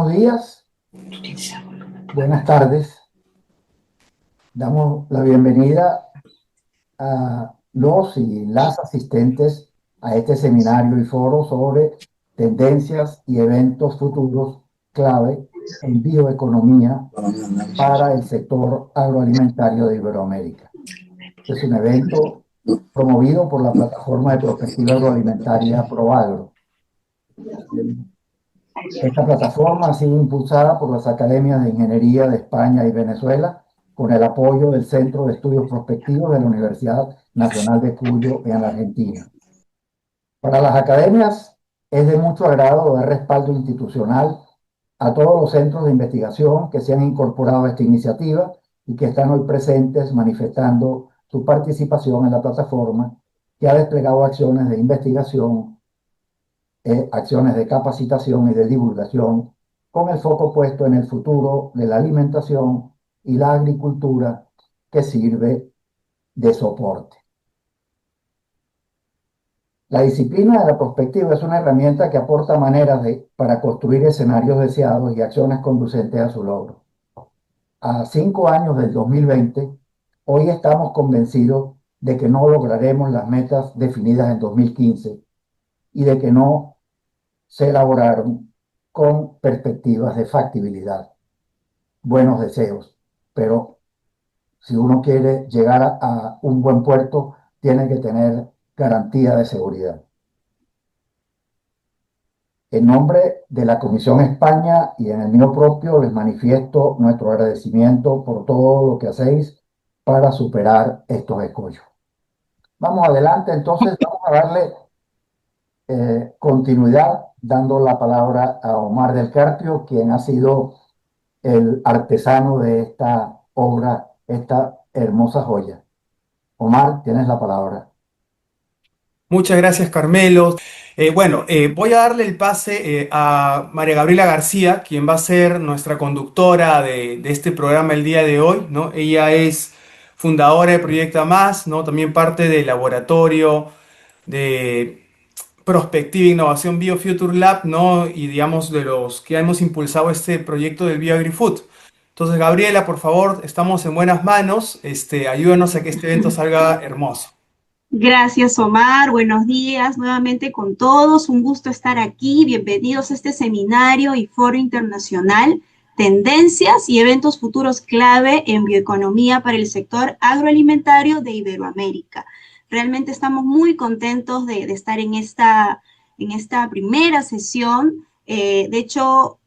Buenos días, buenas tardes. Damos la bienvenida a los y las asistentes a este seminario y foro sobre tendencias y eventos futuros clave en bioeconomía para el sector agroalimentario de Iberoamérica. Es un evento promovido por la plataforma de prospectiva agroalimentaria ProAgro. Esta plataforma ha sido impulsada por las academias de ingeniería de España y Venezuela con el apoyo del Centro de Estudios Prospectivos de la Universidad Nacional de Cuyo en la Argentina. Para las academias es de mucho agrado dar respaldo institucional a todos los centros de investigación que se han incorporado a esta iniciativa y que están hoy presentes manifestando su participación en la plataforma, que ha desplegado acciones de investigación, acciones de capacitación y de divulgación con el foco puesto en el futuro de la alimentación y la agricultura que sirve de soporte. La disciplina de la prospectiva es una herramienta que aporta maneras para construir escenarios deseados y acciones conducentes a su logro. A 5 años del 2020, hoy estamos convencidos de que no lograremos las metas definidas en 2015 y de que no se elaboraron con perspectivas de factibilidad. Buenos deseos, pero si uno quiere llegar a un buen puerto, tiene que tener garantía de seguridad. En nombre de la Comisión España y en el mío propio, les manifiesto nuestro agradecimiento por todo lo que hacéis para superar estos escollos. Vamos adelante, entonces vamos a darle continuidad, dando la palabra a Omar del Carpio, quien ha sido el artesano de esta obra, esta hermosa joya. Omar, tienes la palabra. Muchas gracias, Carmelo. Voy a darle el pase a María Gabriela García, quien va a ser nuestra conductora de este programa el día de hoy, ¿no? Ella es fundadora de Proyecta Más, ¿no? También parte del laboratorio de Prospectiva e Innovación BioFuture Lab, ¿no? Y digamos de los que hemos impulsado este proyecto del BioAgriFood. Entonces, Gabriela, por favor, estamos en buenas manos. Ayúdanos a que este evento salga hermoso. Gracias, Omar. Buenos días nuevamente con todos. Un gusto estar aquí. Bienvenidos a este seminario y foro internacional, Tendencias y Eventos Futuros Clave en Bioeconomía para el Sector Agroalimentario de Iberoamérica. Realmente estamos muy contentos de estar en esta primera sesión. De hecho,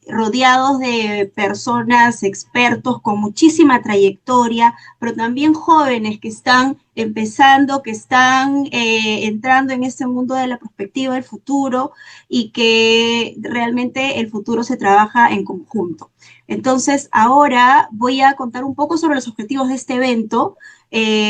rodeados de personas, expertos con muchísima trayectoria, pero también jóvenes que están empezando, que están entrando en este mundo de la perspectiva del futuro y que realmente el futuro se trabaja en conjunto. Entonces, ahora voy a contar un poco sobre los objetivos de este evento.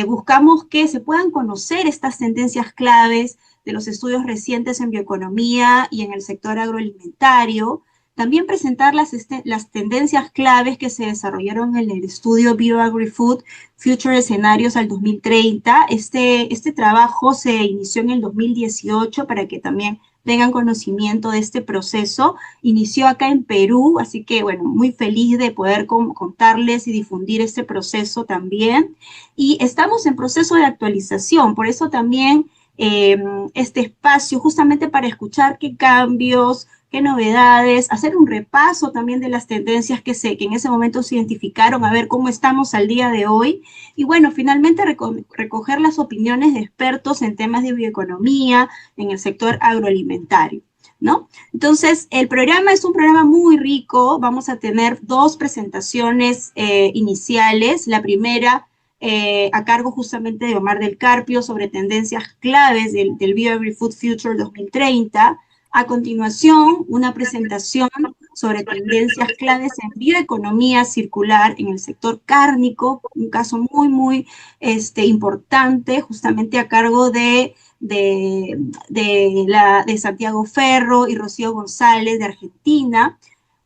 Buscamos que se puedan conocer estas tendencias claves de los estudios recientes en bioeconomía y en el sector agroalimentario. También presentar las tendencias claves que se desarrollaron en el estudio BioAgriFood Future Escenarios al 2030. Este trabajo se inició en el 2018 para que también tengan conocimiento de este proceso. Inició acá en Perú, así que, bueno, muy feliz de poder contarles y difundir este proceso también. Y estamos en proceso de actualización, por eso también este espacio justamente para escuchar qué cambios, qué novedades, hacer un repaso también de las tendencias que en ese momento se identificaron, a ver cómo estamos al día de hoy, y bueno, finalmente recoger las opiniones de expertos en temas de bioeconomía, en el sector agroalimentario, ¿no? Entonces, el programa es un programa muy rico, vamos a tener 2 presentaciones iniciales, la primera a cargo justamente de Omar del Carpio sobre tendencias claves del BioAgriFood Future 2030. A continuación, una presentación sobre tendencias claves en bioeconomía circular en el sector cárnico, un caso muy importante, justamente a cargo de Santiago Ferro y Rocío González de Argentina.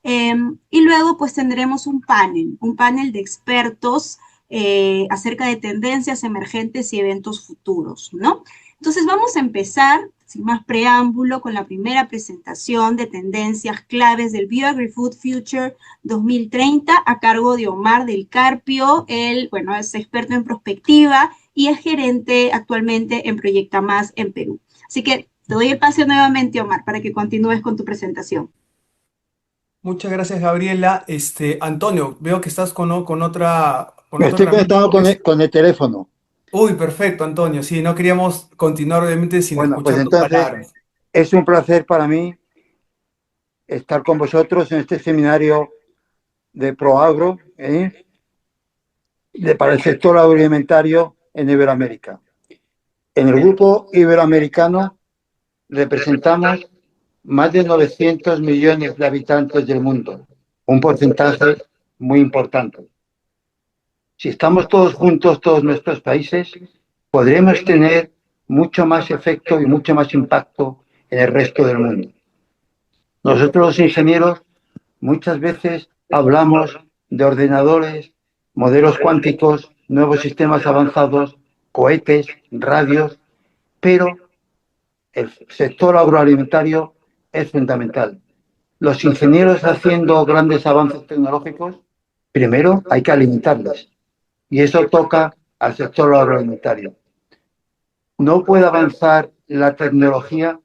Y luego pues tendremos un panel de expertos acerca de tendencias emergentes y eventos futuros, ¿no? Entonces vamos a empezar sin más preámbulo, con la primera presentación de tendencias claves del BioAgriFood Future 2030 a cargo de Omar del Carpio. Él, bueno, es experto en prospectiva y es gerente actualmente en Proyecta Más en Perú. Así que te doy el pase nuevamente, Omar, para que continúes con tu presentación. Muchas gracias, Gabriela. Antonio, veo que estás con Me otra estoy herramienta. conectando con el teléfono. Uy, perfecto, Antonio. Sí, no queríamos continuar obviamente sin Bueno, pues escuchar tus entonces palabras. es un placer para mí estar con vosotros en este seminario de ProAgro, para el sector agroalimentario en Iberoamérica. En el grupo iberoamericano representamos más de 900 millones de habitantes del mundo, un porcentaje muy importante. Si estamos todos juntos, todos nuestros países, podremos tener mucho más efecto y mucho más impacto en el resto del mundo. Nosotros los ingenieros muchas veces hablamos de ordenadores, modelos cuánticos, nuevos sistemas avanzados, cohetes, radios, pero el sector agroalimentario es fundamental. Los ingenieros haciendo grandes avances tecnológicos, primero hay que alimentarlos y eso toca al sector agroalimentario. No puede avanzar la tecnología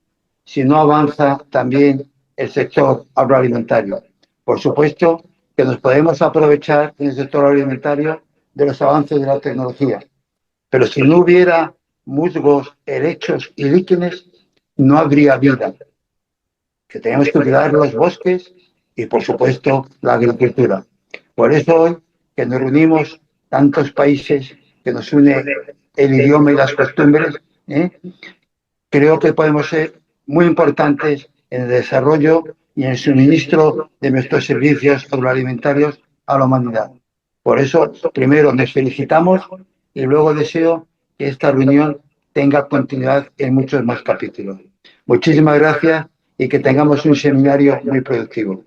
si no avanza también el sector agroalimentario. Por supuesto que nos podemos aprovechar en el sector agroalimentario de los avances de la tecnología, pero si no hubiera musgos, helechos y líquenes, no habría vida. Que tenemos que cuidar los bosques y, por supuesto, la agricultura. Por eso hoy, que nos reunimos tantos países, que nos une el idioma y las costumbres, creo que podemos ser muy importantes en el desarrollo y en el suministro de nuestros servicios agroalimentarios a la humanidad. Por eso, primero nos felicitamos y luego deseo que esta reunión tenga continuidad en muchos más capítulos. Muchísimas gracias y que tengamos un seminario muy productivo.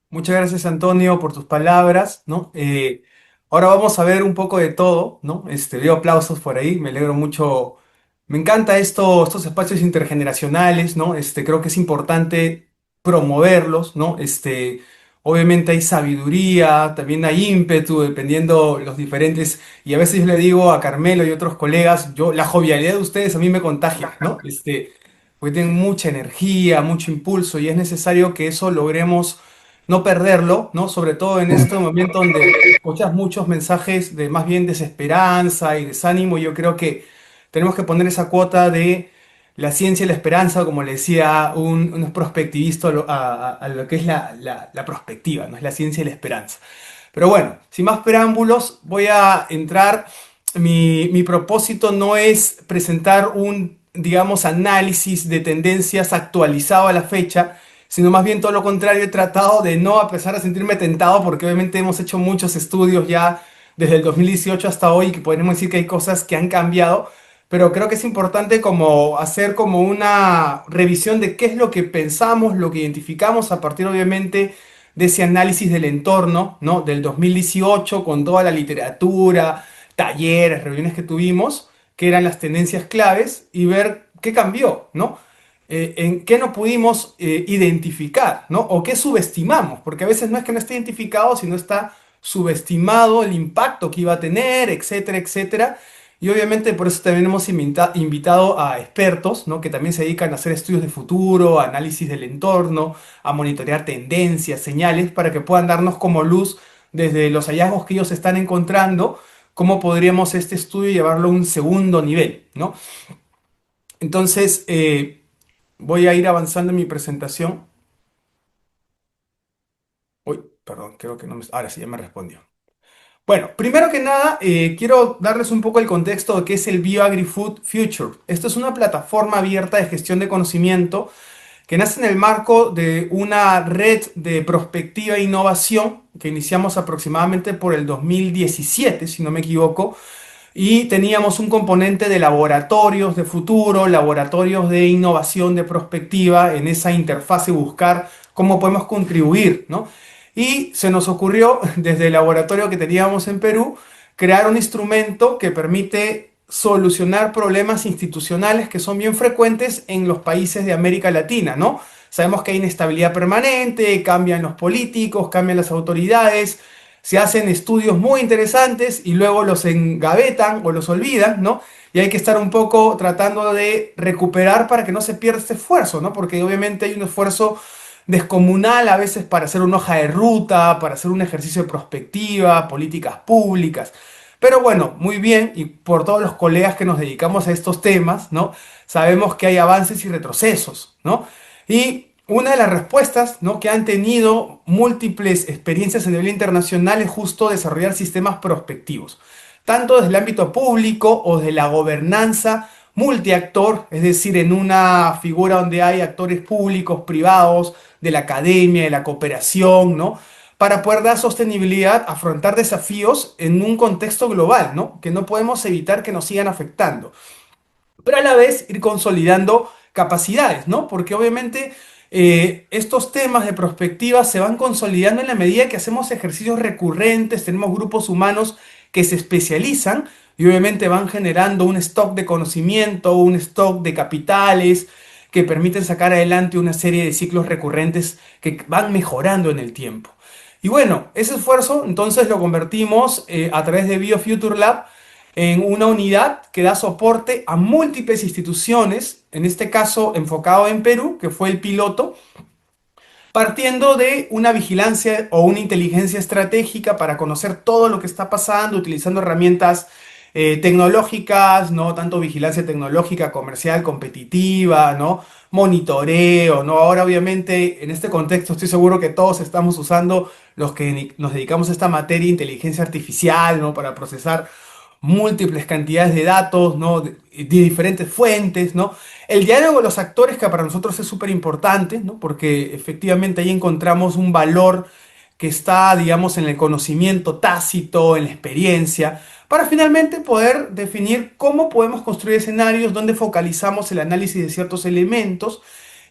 Muchas gracias, Antonio, por tus palabras, ¿no? Ahora vamos a ver un poco de todo, ¿no? Veo aplausos por ahí, me alegro mucho. Me encanta estos espacios intergeneracionales, ¿no? Creo que es importante promoverlos, ¿no? Obviamente hay sabiduría, también hay ímpetu, dependiendo los diferentes, y a veces yo le digo a Carmelo y otros colegas, la jovialidad de ustedes a mí me contagia, ¿no? Porque tienen mucha energía, mucho impulso, y es necesario que eso logremos no perderlo, ¿no? Sobre todo en este momento donde escuchas muchos mensajes de más bien desesperanza y desánimo. Yo creo que tenemos que poner esa cuota de la ciencia y la esperanza, como le decía un prospectivista a lo que es la perspectiva, ¿no? Es la ciencia y la esperanza. Pero bueno, sin más preámbulos, voy a entrar. Mi propósito no es presentar un, digamos, análisis de tendencias actualizado a la fecha, sino más bien todo lo contrario. He tratado de no, a pesar de sentirme tentado, porque obviamente hemos hecho muchos estudios ya desde el 2018 hasta hoy, que podemos decir que hay cosas que han cambiado, pero creo que es importante como hacer como una revisión de qué es lo que pensamos, lo que identificamos a partir obviamente de ese análisis del entorno, ¿no? Del 2018 con toda la literatura, talleres, reuniones que tuvimos, que eran las tendencias claves y ver qué cambió, ¿no? En qué no pudimos identificar, ¿no? O qué subestimamos, porque a veces no es que no esté identificado, sino está subestimado el impacto que iba a tener, etcétera, etcétera. Y obviamente por eso también hemos invitado a expertos, ¿no? Que también se dedican a hacer estudios de futuro, análisis del entorno, a monitorear tendencias, señales, para que puedan darnos como luz desde los hallazgos que ellos están encontrando, cómo podríamos este estudio llevarlo a un segundo nivel, ¿no? Entonces, voy a ir avanzando en mi presentación. Uy, perdón, creo que no me... Ahora sí, ya me respondió. Bueno, primero que nada, quiero darles un poco el contexto de qué es el BioAgriFood Future. Esto es una plataforma abierta de gestión de conocimiento que nace en el marco de una red de prospectiva e innovación que iniciamos aproximadamente por el 2017, si no me equivoco, y teníamos un componente de laboratorios de futuro, laboratorios de innovación, de prospectiva, en esa interfase buscar cómo podemos contribuir, ¿no? Y se nos ocurrió, desde el laboratorio que teníamos en Perú, crear un instrumento que permite solucionar problemas institucionales que son bien frecuentes en los países de América Latina, ¿no? Sabemos que hay inestabilidad permanente, cambian los políticos, cambian las autoridades, se hacen estudios muy interesantes y luego los engavetan o los olvidan, ¿no? Y hay que estar un poco tratando de recuperar para que no se pierda este esfuerzo, ¿no? Porque obviamente hay un esfuerzo descomunal a veces para hacer una hoja de ruta, para hacer un ejercicio de prospectiva, políticas públicas. Pero bueno, muy bien, y por todos los colegas que nos dedicamos a estos temas, ¿no? Sabemos que hay avances y retrocesos, ¿no? Y una de las respuestas, ¿no?, que han tenido múltiples experiencias a nivel internacional es justo desarrollar sistemas prospectivos, tanto desde el ámbito público o de la gobernanza multiactor, es decir, en una figura donde hay actores públicos, privados, de la academia, de la cooperación, ¿no? Para poder dar sostenibilidad, afrontar desafíos en un contexto global, ¿no? Que no podemos evitar que nos sigan afectando, pero a la vez ir consolidando capacidades, ¿no? Porque obviamente estos temas de prospectiva se van consolidando en la medida que hacemos ejercicios recurrentes, tenemos grupos humanos que se especializan y obviamente van generando un stock de conocimiento, un stock de capitales que permiten sacar adelante una serie de ciclos recurrentes que van mejorando en el tiempo. Y bueno, ese esfuerzo entonces lo convertimos a través de BioFuture Lab en una unidad que da soporte a múltiples instituciones, en este caso enfocado en Perú, que fue el piloto, partiendo de una vigilancia o una inteligencia estratégica para conocer todo lo que está pasando, utilizando herramientas tecnológicas, ¿no? Tanto vigilancia tecnológica, comercial, competitiva, ¿no? Monitoreo, ¿no? Ahora obviamente en este contexto estoy seguro que todos estamos usando los que nos dedicamos a esta materia, inteligencia artificial, ¿no? Para procesar múltiples cantidades de datos, ¿no? De diferentes fuentes, ¿no? El diálogo de los actores, que para nosotros es súper importante, ¿no? Porque efectivamente ahí encontramos un valor que está, digamos, en el conocimiento tácito, en la experiencia, para finalmente poder definir cómo podemos construir escenarios donde focalizamos el análisis de ciertos elementos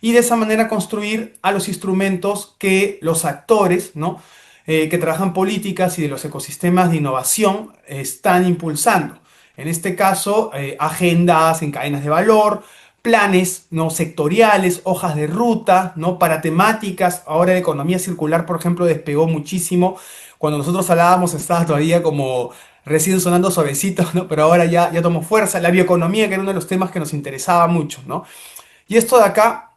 y de esa manera construir a los instrumentos que los actores, ¿no?, que trabajan políticas y de los ecosistemas de innovación están impulsando. En este caso, agendas en cadenas de valor, planes, ¿no?, sectoriales, hojas de ruta, ¿no?, para temáticas. Ahora la economía circular, por ejemplo, despegó muchísimo. Cuando nosotros hablábamos estaba todavía como recién sonando suavecito, ¿no? Pero ahora ya tomó fuerza. La bioeconomía, que era uno de los temas que nos interesaba mucho, ¿no? Y esto de acá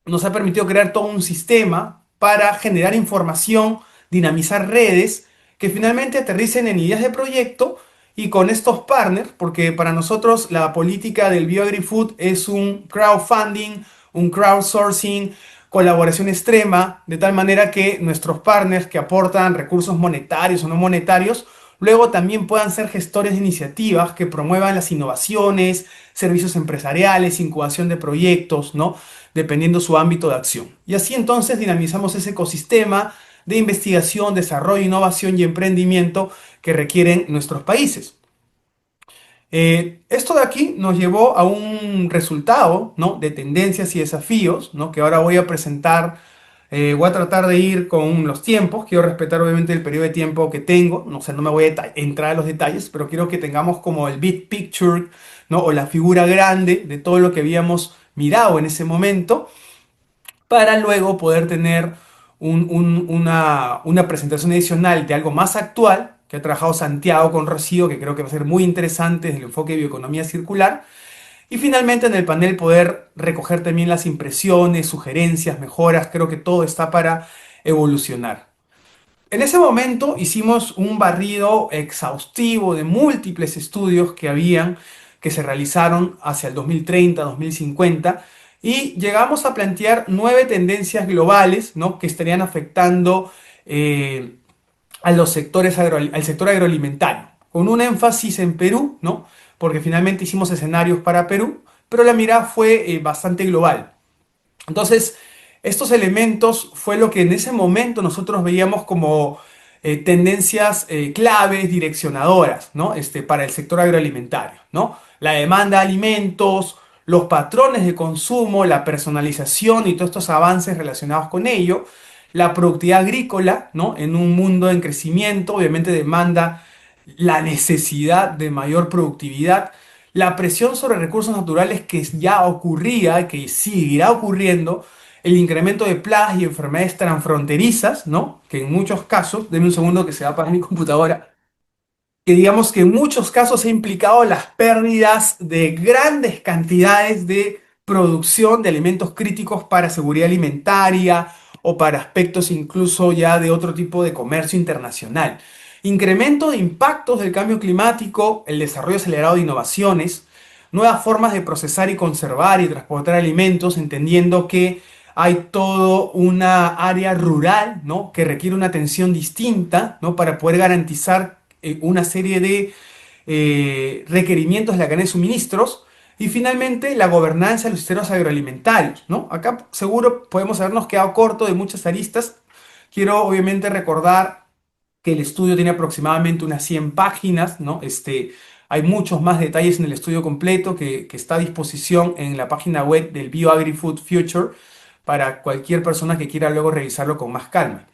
nos ha permitido crear todo un sistema para generar información, dinamizar redes que finalmente aterricen en ideas de proyecto y con estos partners, porque para nosotros la política del BioAgriFood es un crowdfunding, un crowdsourcing, colaboración extrema, de tal manera que nuestros partners que aportan recursos monetarios o no monetarios, luego también puedan ser gestores de iniciativas que promuevan las innovaciones, servicios empresariales, incubación de proyectos, ¿no?, dependiendo su ámbito de acción. Y así entonces dinamizamos ese ecosistema de investigación, desarrollo, innovación y emprendimiento que requieren nuestros países. Esto de aquí nos llevó a un resultado, ¿no?, de tendencias y desafíos, ¿no?, que ahora voy a presentar. Voy a tratar de ir con los tiempos, quiero respetar obviamente el periodo de tiempo que tengo, no sé, no me voy a entrar a los detalles, pero quiero que tengamos como el big picture, ¿no?, o la figura grande de todo lo que habíamos mirado en ese momento, para luego poder tener una presentación adicional de algo más actual, que ha trabajado Santiago con Rocío, que creo que va a ser muy interesante desde el enfoque de bioeconomía circular. Y finalmente en el panel poder recoger también las impresiones, sugerencias, mejoras. Creo que todo está para evolucionar. En ese momento hicimos un barrido exhaustivo de múltiples estudios que se realizaron hacia el 2030, 2050, y llegamos a plantear 9 tendencias globales, ¿no?, que estarían afectando a los sectores al sector agroalimentario, con un énfasis en Perú, ¿no?, porque finalmente hicimos escenarios para Perú, pero la mirada fue bastante global. Entonces, estos elementos fue lo que en ese momento nosotros veíamos como tendencias claves, direccionadoras, ¿no?, para el sector agroalimentario, ¿no? La demanda de alimentos, los patrones de consumo, la personalización y todos estos avances relacionados con ello, la productividad agrícola, ¿no?, en un mundo en crecimiento, obviamente demanda la necesidad de mayor productividad, la presión sobre recursos naturales que ya ocurría, que seguirá ocurriendo, el incremento de plagas y enfermedades transfronterizas, ¿no? Que en muchos casos, denme un segundo que se va a apagar mi computadora, que digamos que en muchos casos ha implicado las pérdidas de grandes cantidades de producción de alimentos críticos para seguridad alimentaria o para aspectos incluso ya de otro tipo de comercio internacional. Incremento de impactos del cambio climático, el desarrollo acelerado de innovaciones, nuevas formas de procesar y conservar y transportar alimentos, entendiendo que hay todo una área rural, ¿no? Que requiere una atención distinta, ¿no? Para poder garantizar una serie de requerimientos de la cadena de suministros. Y finalmente, la gobernanza de los sistemas agroalimentarios, ¿no? Acá seguro podemos habernos quedado corto de muchas aristas. Quiero obviamente recordar que el estudio tiene aproximadamente unas 100 páginas, ¿no? Hay muchos más detalles en el estudio completo que está a disposición en la página web del BioAgriFood Future para cualquier persona que quiera luego revisarlo con más calma.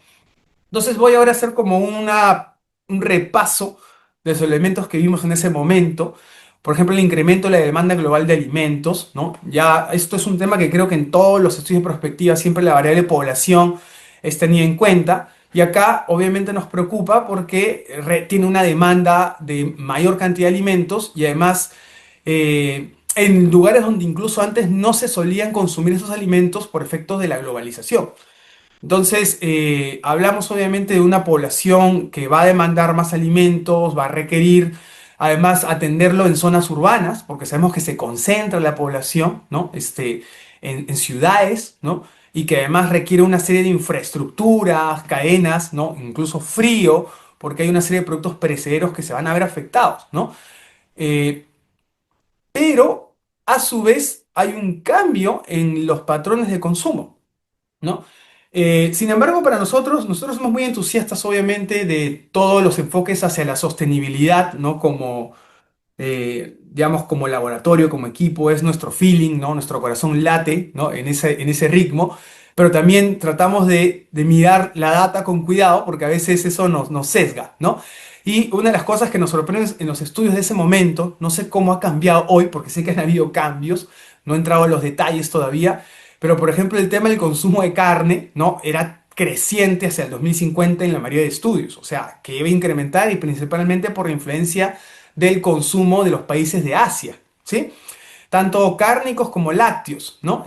Entonces voy ahora a hacer como un repaso de los elementos que vimos en ese momento. Por ejemplo, el incremento de la demanda global de alimentos, ¿no? Ya esto es un tema que creo que en todos los estudios de prospectiva siempre la variable población es tenida en cuenta. Y acá obviamente nos preocupa porque tiene una demanda de mayor cantidad de alimentos y además en lugares donde incluso antes no se solían consumir esos alimentos por efectos de la globalización. Entonces, hablamos obviamente de una población que va a demandar más alimentos, va a requerir además atenderlo en zonas urbanas, porque sabemos que se concentra la población, ¿no? En ciudades, ¿no? Y que además requiere una serie de infraestructuras, cadenas, ¿no? Incluso frío, porque hay una serie de productos perecederos que se van a ver afectados, ¿no? Eh, pero a su vez hay un cambio en los patrones de consumo, ¿no? Sin embargo, para nosotros somos muy entusiastas, obviamente, de todos los enfoques hacia la sostenibilidad, ¿no? Como, digamos, como laboratorio, como equipo, es nuestro feeling, ¿no? Nuestro corazón late, ¿no? En ese ritmo, pero también tratamos de mirar la data con cuidado, porque a veces eso nos sesga, ¿no? Y una de las cosas que nos sorprende en los estudios de ese momento, no sé cómo ha cambiado hoy, porque sé que han habido cambios, no he entrado en los detalles todavía, pero por ejemplo el tema del consumo de carne, ¿no? Era creciente hacia el 2050 en la mayoría de estudios, o sea, que iba a incrementar y principalmente por la influencia del consumo de los países de Asia, ¿sí? Tanto cárnicos como lácteos, ¿no?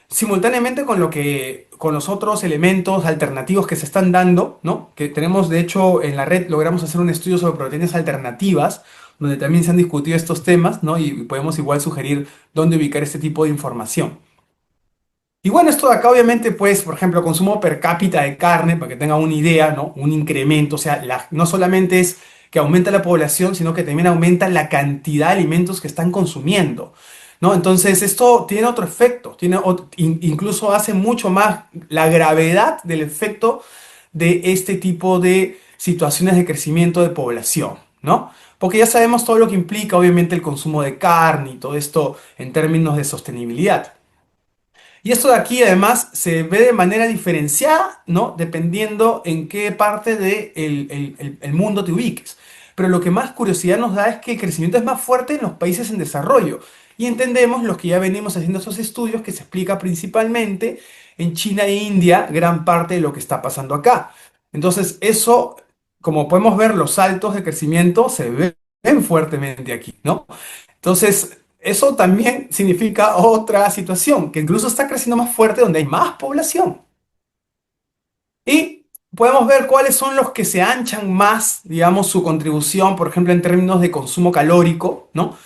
Simultáneamente con los otros elementos alternativos que se están dando, ¿no? Que tenemos, de hecho, en la red logramos hacer un estudio sobre proteínas alternativas, donde también se han discutido estos temas, ¿no? Y podemos igual sugerir dónde ubicar este tipo de información. Y bueno, esto de acá obviamente, pues, por ejemplo, consumo per cápita de carne, para que tengan una idea, ¿no? Un incremento, o sea, no solamente es que aumenta la población, sino que también aumenta la cantidad de alimentos que están consumiendo, ¿no? Entonces, esto tiene otro efecto, incluso hace mucho más la gravedad del efecto de este tipo de situaciones de crecimiento de población, ¿no? Porque ya sabemos todo lo que implica, obviamente, el consumo de carne y todo esto en términos de sostenibilidad. Y esto de aquí además se ve de manera diferenciada, ¿no? Dependiendo en qué parte del el mundo te ubiques. Pero lo que más curiosidad nos da es que el crecimiento es más fuerte en los países en desarrollo. Y entendemos los que ya venimos haciendo esos estudios que se explica principalmente en China e India gran parte de lo que está pasando acá. Entonces eso, como podemos ver, los saltos de crecimiento se ven fuertemente aquí, ¿no? Entonces, eso también significa otra situación, que incluso está creciendo más fuerte donde hay más población. Y podemos ver cuáles son los que se anchan más, digamos, su contribución, por ejemplo, en términos de consumo calórico, ¿no?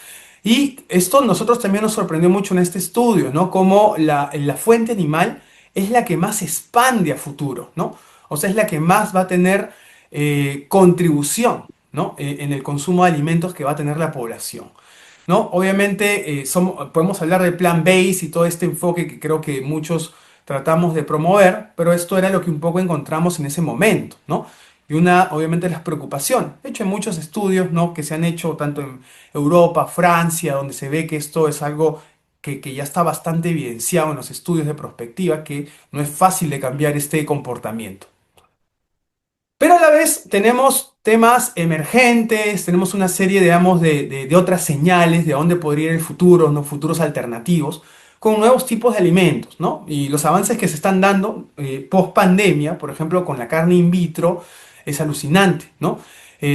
Y esto a nosotros también nos sorprendió mucho en este estudio, ¿no? Como la fuente animal es la que más se expande a futuro, ¿no? O sea, es la que más va a tener contribución, ¿no? En el consumo de alimentos que va a tener la población. ¿No? Obviamente podemos hablar del plan base y todo este enfoque que creo que muchos tratamos de promover, pero esto era lo que un poco encontramos en ese momento, ¿no? Y una, obviamente, las preocupaciones. De hecho, hay muchos estudios, ¿no? Que se han hecho tanto en Europa, Francia, donde se ve que esto es algo que ya está bastante evidenciado en los estudios de prospectiva, que no es fácil de cambiar este comportamiento. Pero a la vez tenemos temas emergentes, tenemos una serie, digamos, de otras señales de a dónde podría ir el futuro, ¿no? Futuros alternativos, con nuevos tipos de alimentos, ¿no? Y los avances que se están dando post pandemia, por ejemplo, con la carne in vitro, es alucinante, ¿no?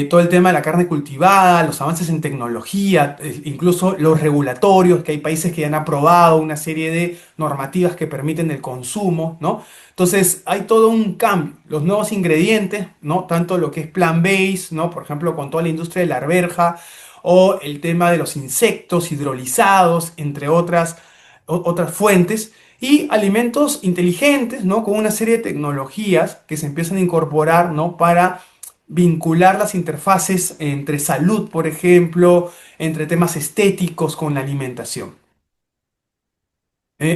Todo el tema de la carne cultivada, los avances en tecnología, incluso los regulatorios, que hay países que ya han aprobado una serie de normativas que permiten el consumo, ¿no? Entonces hay todo un cambio, los nuevos ingredientes, ¿no? Tanto lo que es plant-based, ¿no? Por ejemplo, con toda la industria de la arveja, o el tema de los insectos hidrolizados, entre otras fuentes, y alimentos inteligentes, ¿no? Con una serie de tecnologías que se empiezan a incorporar, ¿no? Para vincular las interfaces entre salud, por ejemplo, entre temas estéticos con la alimentación.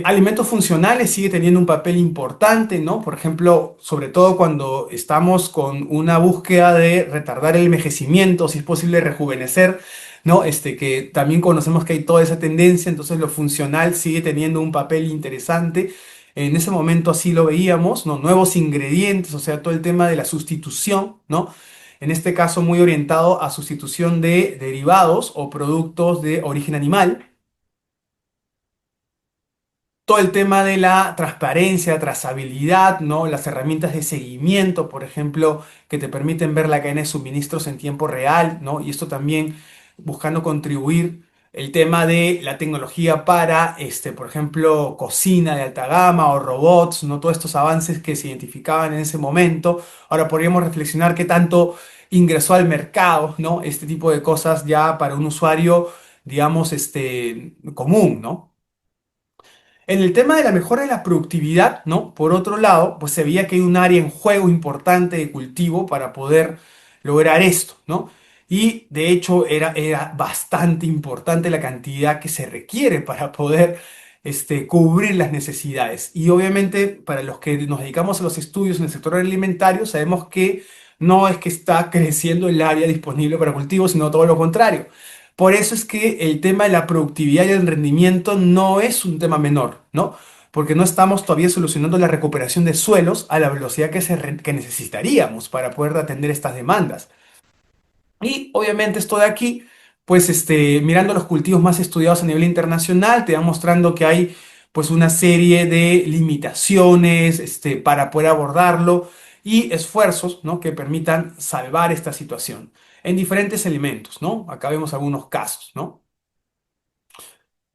Alimentos funcionales sigue teniendo un papel importante, ¿no? Por ejemplo, sobre todo cuando estamos con una búsqueda de retardar el envejecimiento, si es posible rejuvenecer, ¿no? Que también conocemos que hay toda esa tendencia, entonces lo funcional sigue teniendo un papel interesante. En ese momento así lo veíamos, ¿no? Nuevos ingredientes, o sea, todo el tema de la sustitución, ¿no? En este caso muy orientado a sustitución de derivados o productos de origen animal. Todo el tema de la transparencia, trazabilidad, ¿no? Las herramientas de seguimiento, por ejemplo, que te permiten ver la cadena de suministros en tiempo real, ¿no? Y esto también buscando contribuir el tema de la tecnología para, por ejemplo, cocina de alta gama o robots, ¿no? Todos estos avances que se identificaban en ese momento. Ahora podríamos reflexionar qué tanto ingresó al mercado, ¿no? Este tipo de cosas ya para un usuario, digamos, común, ¿no? En el tema de la mejora de la productividad, ¿no? Por otro lado, pues se veía que hay un área en juego importante de cultivo para poder lograr esto, ¿no? Y de hecho era bastante importante la cantidad que se requiere para poder cubrir las necesidades. Y obviamente para los que nos dedicamos a los estudios en el sector alimentario, sabemos que no es que está creciendo el área disponible para cultivo, sino todo lo contrario. Por eso es que el tema de la productividad y el rendimiento no es un tema menor, ¿no? Porque no estamos todavía solucionando la recuperación de suelos a la velocidad que necesitaríamos para poder atender estas demandas. Y obviamente esto de aquí, pues mirando los cultivos más estudiados a nivel internacional, te va mostrando que hay pues una serie de limitaciones para poder abordarlo y esfuerzos, ¿no? Que permitan salvar esta situación en diferentes elementos, ¿no? Acá vemos algunos casos, ¿no?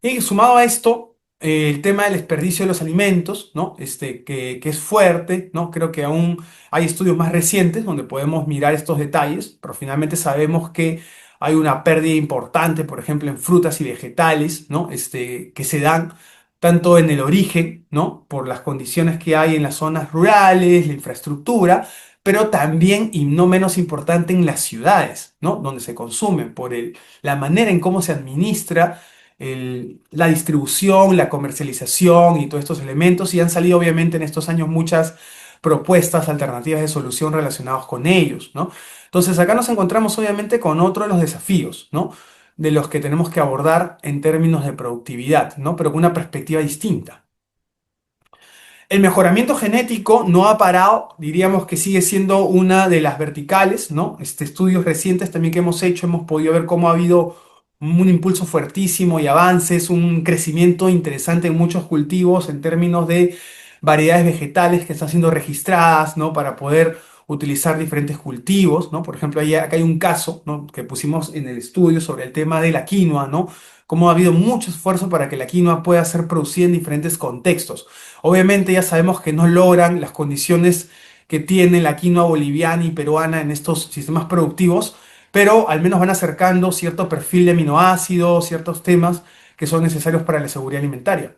Y sumado a esto, el tema del desperdicio de los alimentos, ¿no? Que es fuerte, ¿no? Creo que aún hay estudios más recientes donde podemos mirar estos detalles, pero finalmente sabemos que hay una pérdida importante, por ejemplo, en frutas y vegetales, ¿no? Que se dan tanto en el origen, ¿no? Por las condiciones que hay en las zonas rurales, la infraestructura, pero también, y no menos importante, en las ciudades, ¿no? Donde se consumen, por la manera en cómo se administra la distribución, la comercialización y todos estos elementos, y han salido obviamente en estos años muchas propuestas alternativas de solución relacionadas con ellos, ¿no? Entonces acá nos encontramos obviamente con otro de los desafíos, ¿no? De los que tenemos que abordar en términos de productividad, ¿no? Pero con una perspectiva distinta. El mejoramiento genético no ha parado, diríamos que sigue siendo una de las verticales, ¿no? Estudios recientes también que hemos hecho, hemos podido ver cómo ha habido un impulso fuertísimo y avances, un crecimiento interesante en muchos cultivos en términos de variedades vegetales que están siendo registradas, ¿no? Para poder utilizar diferentes cultivos, ¿no? Por ejemplo, acá hay un caso, ¿no? Que pusimos en el estudio sobre el tema de la quinoa, ¿no? Cómo ha habido mucho esfuerzo para que la quinoa pueda ser producida en diferentes contextos. Obviamente ya sabemos que no logran las condiciones que tiene la quinoa boliviana y peruana en estos sistemas productivos, pero al menos van acercando cierto perfil de aminoácidos, ciertos temas que son necesarios para la seguridad alimentaria.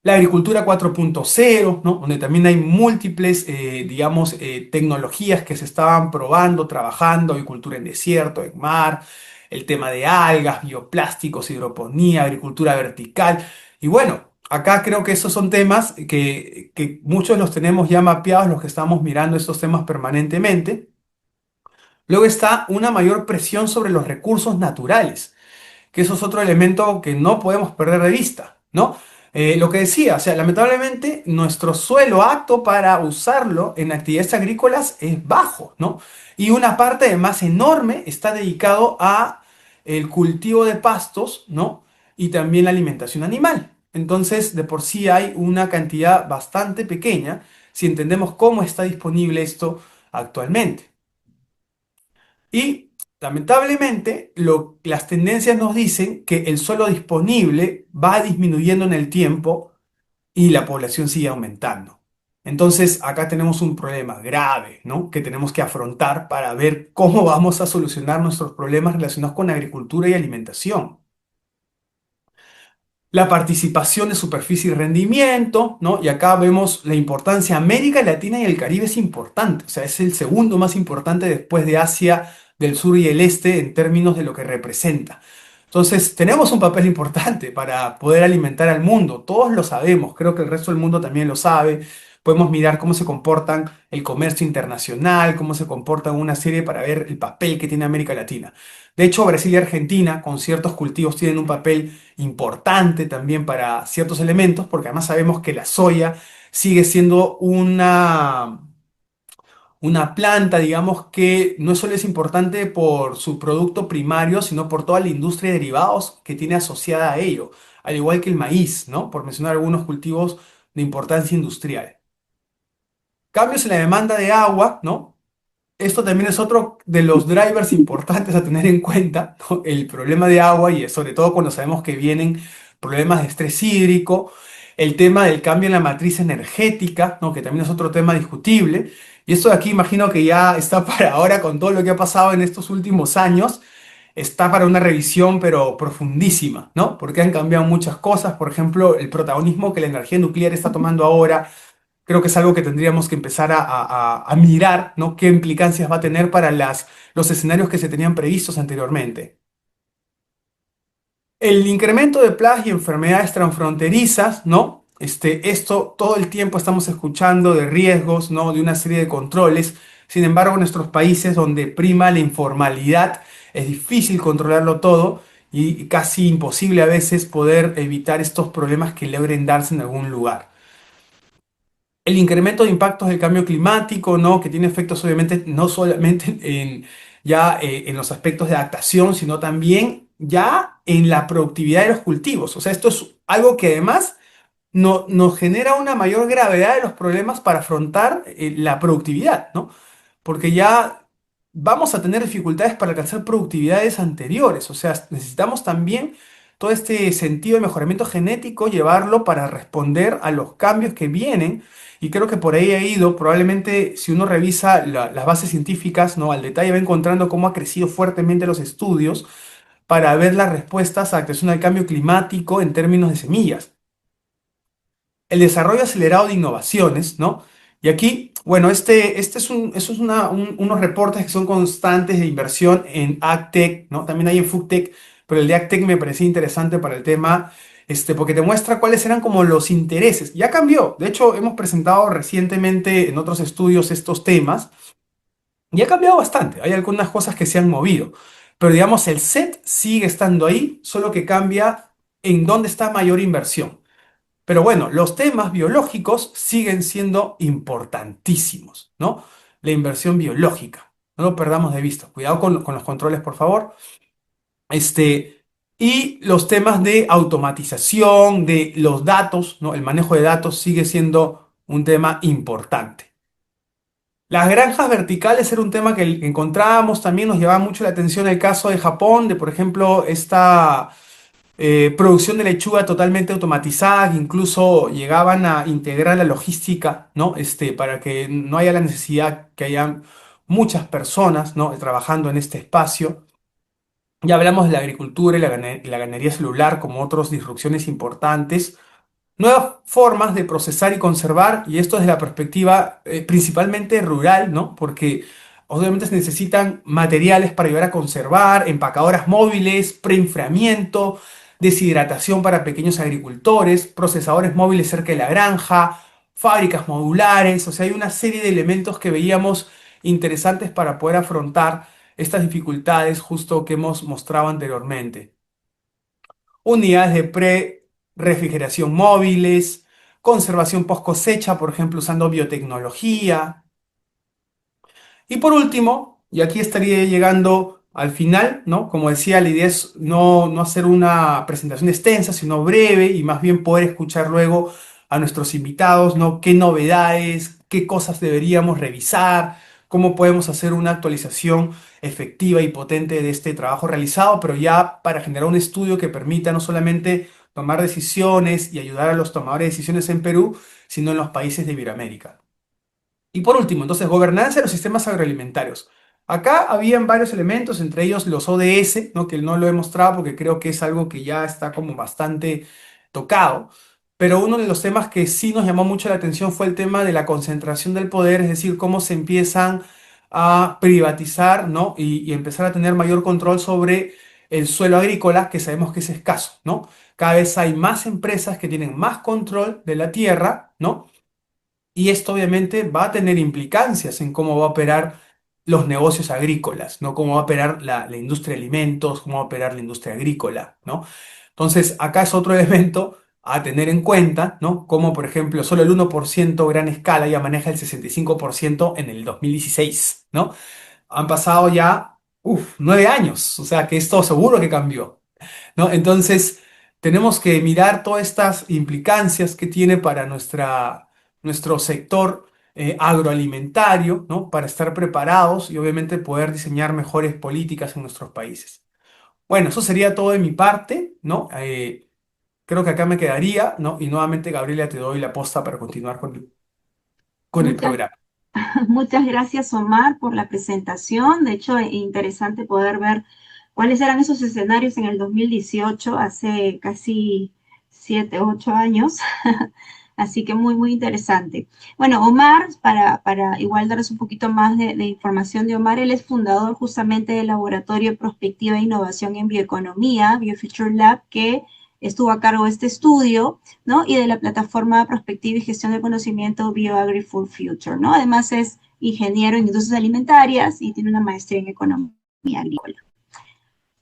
La agricultura 4.0, ¿no? Donde también hay múltiples, digamos, tecnologías que se estaban probando, trabajando, agricultura en desierto, en mar, el tema de algas, bioplásticos, hidroponía, agricultura vertical. Y bueno, acá creo que esos son temas que muchos los tenemos ya mapeados, los que estamos mirando estos temas permanentemente. Luego está una mayor presión sobre los recursos naturales, que eso es otro elemento que no podemos perder de vista, ¿no? Lo que decía, o sea, lamentablemente nuestro suelo apto para usarlo en actividades agrícolas es bajo, ¿no? Y una parte además enorme está dedicado a el cultivo de pastos, ¿no? Y también la alimentación animal. Entonces, de por sí hay una cantidad bastante pequeña si entendemos cómo está disponible esto actualmente. Y lamentablemente las tendencias nos dicen que el suelo disponible va disminuyendo en el tiempo y la población sigue aumentando. Entonces, acá tenemos un problema grave, ¿no? Que tenemos que afrontar para ver cómo vamos a solucionar nuestros problemas relacionados con agricultura y alimentación. La participación de superficie y rendimiento, ¿no? Y acá vemos la importancia. América Latina y el Caribe es importante, o sea, es el segundo más importante después de Asia del Sur y el Este en términos de lo que representa. Entonces, tenemos un papel importante para poder alimentar al mundo. Todos lo sabemos, creo que el resto del mundo también lo sabe. Podemos mirar cómo se comportan el comercio internacional, cómo se comportan una serie para ver el papel que tiene América Latina. De hecho, Brasil y Argentina, con ciertos cultivos, tienen un papel importante también para ciertos elementos, porque además sabemos que la soya sigue siendo una planta, digamos, que no solo es importante por su producto primario, sino por toda la industria de derivados que tiene asociada a ello, al igual que el maíz, ¿no? Por mencionar algunos cultivos de importancia industrial. Cambios en la demanda de agua, ¿no? Esto también es otro de los drivers importantes a tener en cuenta, ¿no? El problema de agua y sobre todo cuando sabemos que vienen problemas de estrés hídrico, el tema del cambio en la matriz energética, ¿no? Que también es otro tema discutible. Y esto de aquí imagino que ya está para ahora con todo lo que ha pasado en estos últimos años, está para una revisión pero profundísima, ¿no? Porque han cambiado muchas cosas, por ejemplo, el protagonismo que la energía nuclear está tomando ahora. Creo que es algo que tendríamos que empezar a mirar, ¿no? ¿Qué implicancias va a tener para los escenarios que se tenían previstos anteriormente? El incremento de plagas y enfermedades transfronterizas, ¿no? Esto todo el tiempo estamos escuchando de riesgos, ¿no? De una serie de controles. Sin embargo, en nuestros países donde prima la informalidad, es difícil controlarlo todo y casi imposible a veces poder evitar estos problemas que logren darse en algún lugar. El incremento de impactos del cambio climático, ¿no? Que tiene efectos obviamente no solamente en los aspectos de adaptación, sino también ya en la productividad de los cultivos. O sea, esto es algo que además nos genera una mayor gravedad de los problemas para afrontar la productividad, ¿no? Porque ya vamos a tener dificultades para alcanzar productividades anteriores. O sea, necesitamos también todo este sentido de mejoramiento genético, llevarlo para responder a los cambios que vienen. Y creo que por ahí ha ido, probablemente si uno revisa las bases científicas, ¿no? Al detalle va encontrando cómo ha crecido fuertemente los estudios para ver las respuestas a la adaptación al cambio climático en términos de semillas. El desarrollo acelerado de innovaciones, ¿no? Y aquí, bueno, eso es unos reportes que son constantes de inversión en AgTech, ¿no? También hay en FoodTech, pero el de AgTech me parecía interesante para el tema, porque te muestra cuáles eran como los intereses. Ya cambió, de hecho, hemos presentado recientemente en otros estudios estos temas, y ha cambiado bastante, hay algunas cosas que se han movido, pero digamos, el set sigue estando ahí, solo que cambia en dónde está mayor inversión. Pero bueno, los temas biológicos siguen siendo importantísimos, ¿no? La inversión biológica, no lo perdamos de vista. Cuidado con los controles, por favor. Y los temas de automatización, de los datos, ¿no? El manejo de datos sigue siendo un tema importante. Las granjas verticales era un tema que encontrábamos también, nos llamaba mucho la atención el caso de Japón, de por ejemplo esta producción de lechuga totalmente automatizada, que incluso llegaban a integrar la logística, ¿no? Para que no haya la necesidad que hayan muchas personas, ¿no? Trabajando en este espacio. Ya hablamos de la agricultura y la ganadería celular como otras disrupciones importantes. Nuevas formas de procesar y conservar, y esto desde la perspectiva principalmente rural, ¿no? Porque obviamente se necesitan materiales para ayudar a conservar, empacadoras móviles, preenfriamiento, deshidratación para pequeños agricultores, procesadores móviles cerca de la granja, fábricas modulares, o sea, hay una serie de elementos que veíamos interesantes para poder afrontar estas dificultades justo que hemos mostrado anteriormente. Unidades refrigeración móviles, conservación post cosecha, por ejemplo, usando biotecnología. Y por último, y aquí estaría llegando al final, ¿no? Como decía, la idea es no hacer una presentación extensa, sino breve y más bien poder escuchar luego a nuestros invitados, ¿no? Qué novedades, qué cosas deberíamos revisar, cómo podemos hacer una actualización efectiva y potente de este trabajo realizado, pero ya para generar un estudio que permita no solamente tomar decisiones y ayudar a los tomadores de decisiones en Perú, sino en los países de Iberoamérica. Y por último, entonces, gobernanza de los sistemas agroalimentarios. Acá habían varios elementos, entre ellos los ODS, ¿no? Que no lo he mostrado porque creo que es algo que ya está como bastante tocado. Pero uno de los temas que sí nos llamó mucho la atención fue el tema de la concentración del poder, es decir, cómo se empiezan a privatizar, ¿no? Y empezar a tener mayor control sobre el suelo agrícola, que sabemos que es escaso, ¿no? Cada vez hay más empresas que tienen más control de la tierra, ¿no? Y esto obviamente va a tener implicancias en cómo va a operar los negocios agrícolas, ¿no? Cómo va a operar la industria de alimentos, cómo va a operar la industria agrícola, ¿no? Entonces, acá es otro elemento a tener en cuenta, ¿no? Como, por ejemplo, solo el 1% gran escala ya maneja el 65% en el 2016, ¿no? Han pasado ya, 9 años, o sea que esto seguro que cambió. ¿No? Entonces, tenemos que mirar todas estas implicancias que tiene para nuestro sector agroalimentario, ¿no? Para estar preparados y obviamente poder diseñar mejores políticas en nuestros países. Bueno, eso sería todo de mi parte, ¿no? Creo que acá me quedaría, ¿no? Y nuevamente, Gabriela, te doy la posta para continuar con el Muchas, programa. muchas gracias, Omar, por la presentación. De hecho, interesante poder ver cuáles eran esos escenarios en el 2018, hace casi 7, 8 años. Así que muy, muy interesante. Bueno, Omar, para igual darles un poquito más de información de Omar, él es fundador justamente del Laboratorio de Prospectiva e Innovación en Bioeconomía, BioFuture Lab, que estuvo a cargo de este estudio, ¿no? Y de la plataforma Prospectiva y Gestión del Conocimiento BioAgri-Food Future, ¿no? Además es ingeniero en industrias alimentarias y tiene una maestría en economía agrícola.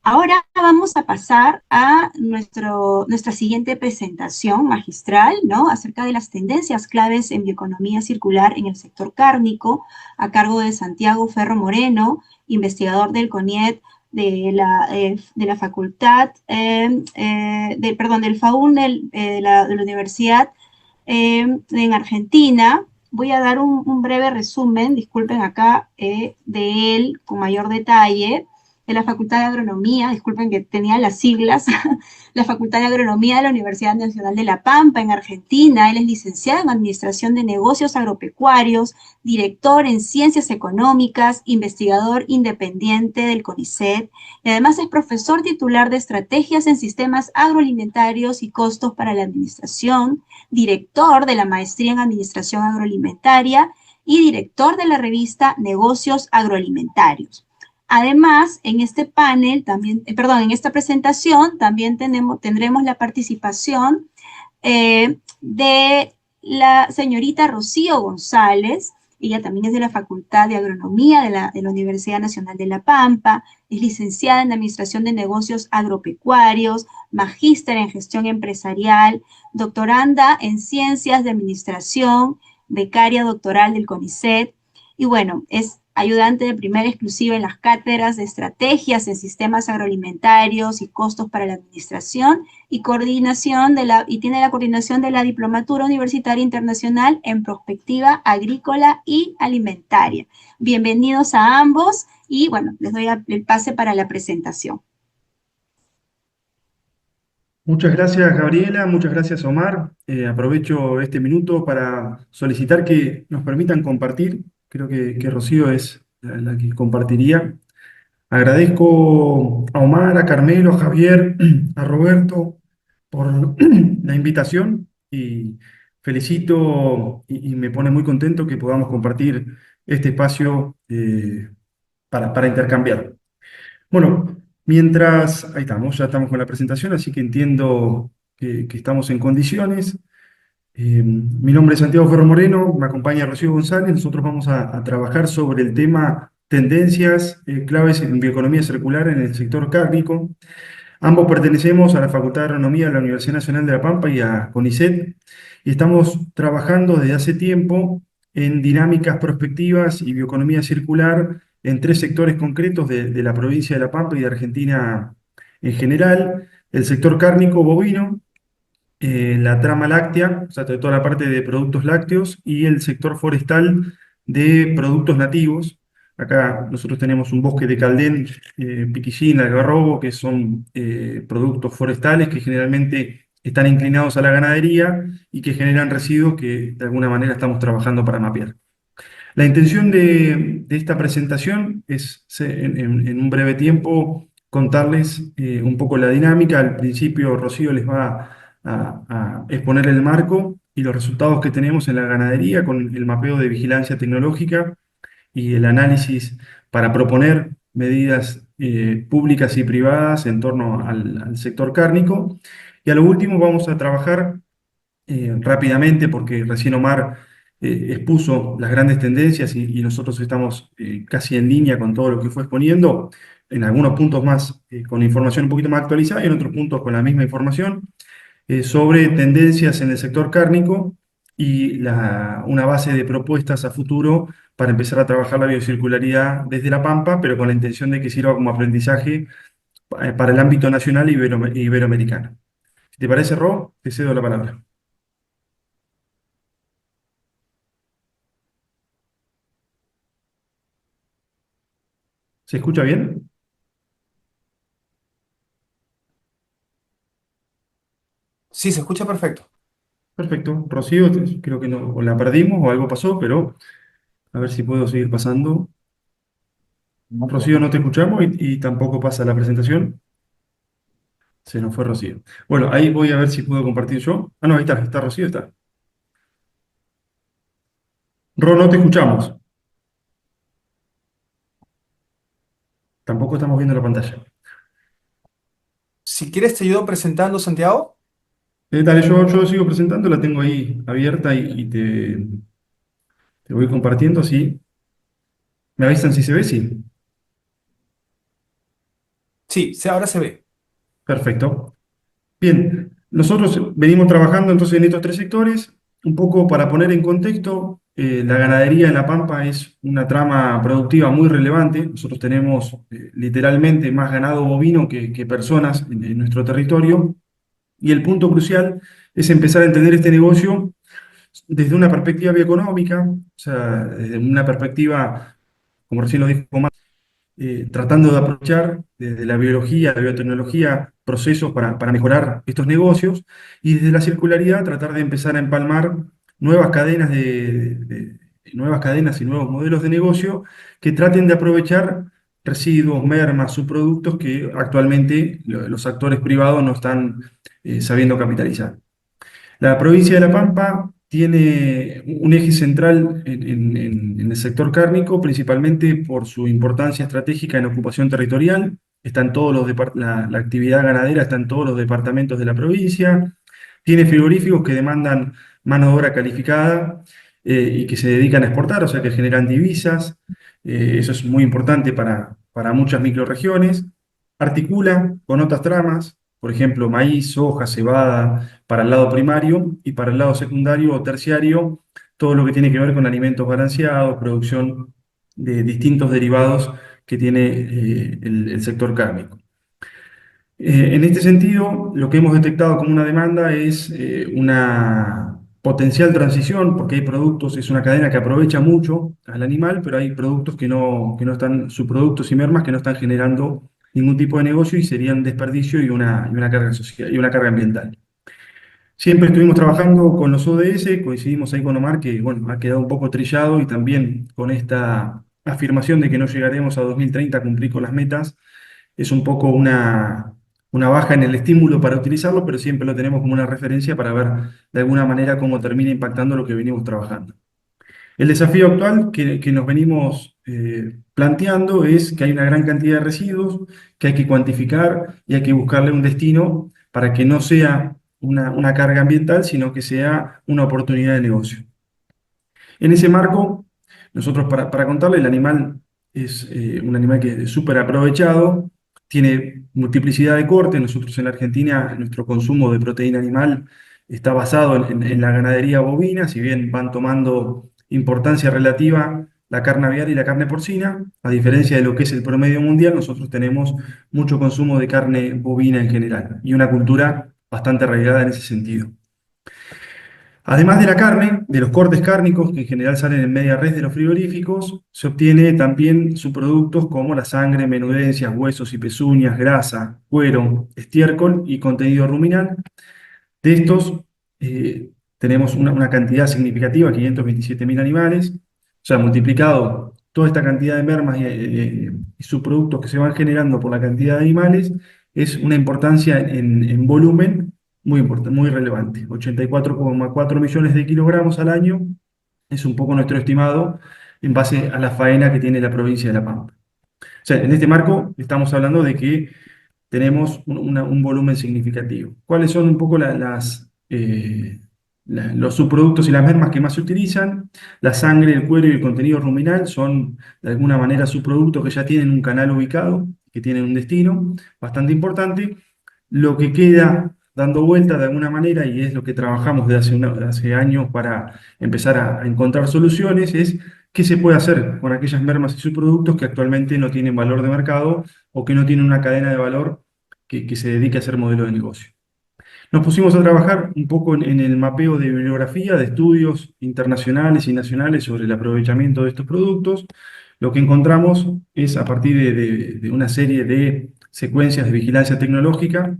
Ahora vamos a pasar a nuestra siguiente presentación magistral, ¿no? Acerca de las tendencias claves en bioeconomía circular en el sector cárnico, a cargo de Santiago Ferro Moreno, investigador del CONIET de la facultad, del FAUN de la Universidad en Argentina. Voy a dar un breve resumen, disculpen acá, de él con mayor detalle, de la Facultad de Agronomía, disculpen que tenía las siglas, la Facultad de Agronomía de la Universidad Nacional de La Pampa, en Argentina. Él es licenciado en Administración de Negocios Agropecuarios, director en Ciencias Económicas, investigador independiente del CONICET, y además es profesor titular de Estrategias en Sistemas Agroalimentarios y Costos para la Administración, director de la Maestría en Administración Agroalimentaria y director de la revista Negocios Agroalimentarios. Además, en este panel también, en esta presentación también tendremos la participación de la señorita Rocío González. Ella también es de la Facultad de Agronomía de la Universidad Nacional de La Pampa, es licenciada en Administración de Negocios Agropecuarios, magíster en Gestión Empresarial, doctoranda en Ciencias de Administración, becaria doctoral del CONICET, y bueno, es ayudante de primera exclusiva en las cátedras de estrategias en sistemas agroalimentarios y costos para la administración y tiene la coordinación de la Diplomatura Universitaria Internacional en Prospectiva Agrícola y Alimentaria. Bienvenidos a ambos y bueno, les doy el pase para la presentación. Muchas gracias, Gabriela, muchas gracias, Omar. Aprovecho este minuto para solicitar que nos permitan compartir. Creo que Rocío es la que compartiría. Agradezco a Omar, a Carmelo, a Javier, a Roberto por la invitación y felicito y me pone muy contento que podamos compartir este espacio para intercambiar. Bueno, ahí estamos, ya estamos con la presentación, así que entiendo que estamos en condiciones. Mi nombre es Santiago Ferro Moreno, me acompaña Rocío González. Nosotros vamos a trabajar sobre el tema tendencias claves en bioeconomía circular en el sector cárnico. Ambos pertenecemos a la Facultad de Agronomía de la Universidad Nacional de La Pampa y a CONICET, y estamos trabajando desde hace tiempo en dinámicas prospectivas y bioeconomía circular en tres sectores concretos de la provincia de La Pampa y de Argentina en general: el sector cárnico bovino, la trama láctea, o sea, toda la parte de productos lácteos, y el sector forestal de productos nativos. Acá nosotros tenemos un bosque de caldén, piquillín, algarrobo, que son productos forestales que generalmente están inclinados a la ganadería y que generan residuos que de alguna manera estamos trabajando para mapear. La intención de esta presentación es, en un breve tiempo, contarles un poco la dinámica. Al principio, Rocío les va a exponer el marco y los resultados que tenemos en la ganadería con el mapeo de vigilancia tecnológica y el análisis para proponer medidas públicas y privadas en torno al sector cárnico. Y a lo último vamos a trabajar rápidamente, porque recién Omar expuso las grandes tendencias y nosotros estamos casi en línea con todo lo que fue exponiendo, en algunos puntos más con información un poquito más actualizada y en otros puntos con la misma información, sobre tendencias en el sector cárnico y una base de propuestas a futuro para empezar a trabajar la biocircularidad desde La Pampa, pero con la intención de que sirva como aprendizaje para el ámbito nacional iberoamericano. Si te parece, Ro, te cedo la palabra. ¿Se escucha bien? Sí, se escucha perfecto. Perfecto. Rocío, creo que no, o la perdimos o algo pasó, pero a ver si puedo seguir pasando. No, Rocío, no te escuchamos y tampoco pasa la presentación. Se nos fue Rocío. Bueno, ahí voy a ver si puedo compartir yo. Ah, no, ahí está Rocío, está. Ro, no te escuchamos. Tampoco estamos viendo la pantalla. Si quieres, te ayudo presentando, Santiago. Dale, yo sigo presentando, la tengo ahí abierta y te voy compartiendo, sí. ¿Me avisan si se ve? Sí. Sí, ahora se ve. Perfecto. Bien, nosotros venimos trabajando entonces en estos tres sectores. Un poco para poner en contexto, la ganadería en La Pampa es una trama productiva muy relevante. Nosotros tenemos literalmente más ganado bovino que personas en nuestro territorio. Y el punto crucial es empezar a entender este negocio desde una perspectiva bioeconómica, o sea, desde una perspectiva, como recién lo dijo Omar, tratando de aprovechar desde la biología, la biotecnología, procesos para mejorar estos negocios, y desde la circularidad tratar de empezar a empalmar nuevas cadenas, nuevas cadenas y nuevos modelos de negocio que traten de aprovechar residuos, mermas, subproductos que actualmente los actores privados no están sabiendo capitalizar. La provincia de La Pampa tiene un eje central en el sector cárnico, principalmente por su importancia estratégica en ocupación territorial. Están todos la actividad ganadera está en todos los departamentos de la provincia. Tiene frigoríficos que demandan mano de obra calificada y que se dedican a exportar, o sea que generan divisas. Eso es muy importante para muchas microrregiones. Articula con otras tramas, por ejemplo, maíz, soja, cebada, para el lado primario, y para el lado secundario o terciario, todo lo que tiene que ver con alimentos balanceados, producción de distintos derivados que tiene el sector cárnico. En este sentido, lo que hemos detectado como una demanda es una potencial transición, porque hay productos, es una cadena que aprovecha mucho al animal, pero hay productos que no están, subproductos y mermas que no están generando ningún tipo de negocio y serían desperdicio y una carga social, y una carga ambiental. Siempre estuvimos trabajando con los ODS, coincidimos ahí con Omar, que bueno, ha quedado un poco trillado, y también con esta afirmación de que no llegaremos a 2030 a cumplir con las metas. Es un poco una baja en el estímulo para utilizarlo, pero siempre lo tenemos como una referencia para ver de alguna manera cómo termina impactando lo que venimos trabajando. El desafío actual que nos venimos planteando es que hay una gran cantidad de residuos que hay que cuantificar y hay que buscarle un destino para que no sea una carga ambiental, sino que sea una oportunidad de negocio. En ese marco, nosotros para contarle, el animal es un animal que es súper aprovechado. tiene multiplicidad de cortes. Nosotros en la Argentina, nuestro consumo de proteína animal está basado en la ganadería bovina, si bien van tomando importancia relativa la carne aviar y la carne porcina, a diferencia de lo que es el promedio mundial, nosotros tenemos mucho consumo de carne bovina en general y una cultura bastante arraigada en ese sentido. Además de la carne, de los cortes cárnicos, que en general salen en media res de los frigoríficos, se obtiene también subproductos como la sangre, menudencias, huesos y pezuñas, grasa, cuero, estiércol y contenido ruminal. De estos, tenemos una cantidad significativa, 527.000 animales. O sea, multiplicado toda esta cantidad de mermas y subproductos que se van generando por la cantidad de animales, es una importancia en volumen muy importante, muy relevante. 84,4 millones de kilogramos al año es un poco nuestro estimado en base a la faena que tiene la provincia de La Pampa. O sea, en este marco estamos hablando de que tenemos un volumen significativo. ¿Cuáles son un poco los subproductos y las mermas que más se utilizan? La sangre, el cuero y el contenido ruminal son de alguna manera subproductos que ya tienen un canal ubicado, que tienen un destino bastante importante. Lo que queda dando vuelta de alguna manera, y es lo que trabajamos desde hace años para empezar a encontrar soluciones, es qué se puede hacer con aquellas mermas y subproductos que actualmente no tienen valor de mercado o que no tienen una cadena de valor que se dedique a hacer modelo de negocio. Nos pusimos a trabajar un poco en el mapeo de bibliografía, de estudios internacionales y nacionales sobre el aprovechamiento de estos productos. Lo que encontramos es, a partir de una serie de secuencias de vigilancia tecnológica,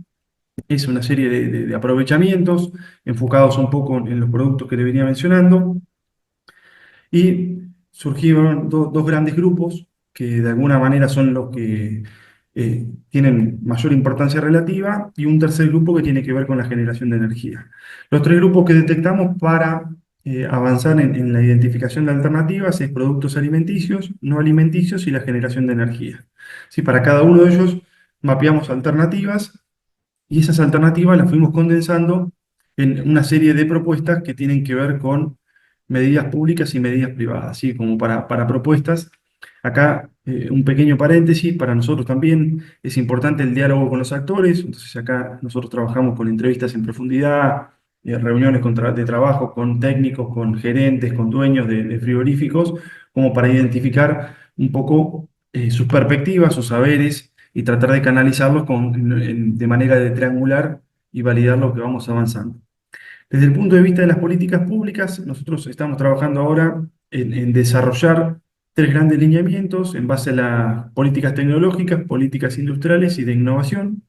es una serie de aprovechamientos enfocados un poco en los productos que le venía mencionando, y surgieron dos grandes grupos que de alguna manera son los que tienen mayor importancia relativa, y un tercer grupo que tiene que ver con la generación de energía. Los tres grupos que detectamos para avanzar en la identificación de alternativas es productos alimenticios, no alimenticios y la generación de energía. ¿Sí? Para cada uno de ellos mapeamos alternativas, y esas alternativas las fuimos condensando en una serie de propuestas que tienen que ver con medidas públicas y medidas privadas, así como para propuestas. Acá un pequeño paréntesis, para nosotros también es importante el diálogo con los actores. Entonces acá nosotros trabajamos con entrevistas en profundidad, reuniones de trabajo con técnicos, con gerentes, con dueños de frigoríficos, como para identificar un poco sus perspectivas, sus saberes, y tratar de canalizarlos de manera de triangular y validar lo que vamos avanzando. Desde el punto de vista de las políticas públicas, nosotros estamos trabajando ahora en desarrollar tres grandes lineamientos en base a las políticas tecnológicas, políticas industriales y de innovación,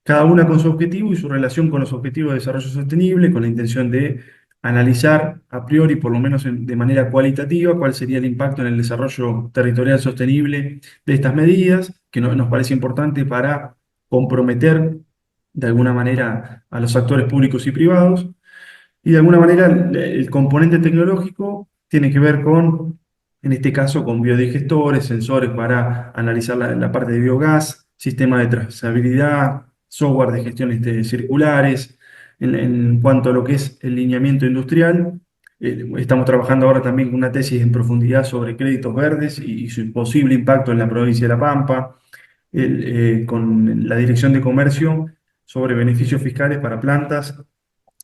cada una con su objetivo y su relación con los objetivos de desarrollo sostenible, con la intención de analizar a priori, por lo menos de manera cualitativa, cuál sería el impacto en el desarrollo territorial sostenible de estas medidas, que nos parece importante para comprometer de alguna manera a los actores públicos y privados. Y de alguna manera el componente tecnológico tiene que ver con, en este caso, con biodigestores, sensores para analizar la parte de biogás, sistema de trazabilidad, software de gestión circulares. En cuanto a lo que es el lineamiento industrial, estamos trabajando ahora también con una tesis en profundidad sobre créditos verdes y su posible impacto en la provincia de La Pampa, con la Dirección de Comercio sobre beneficios fiscales para plantas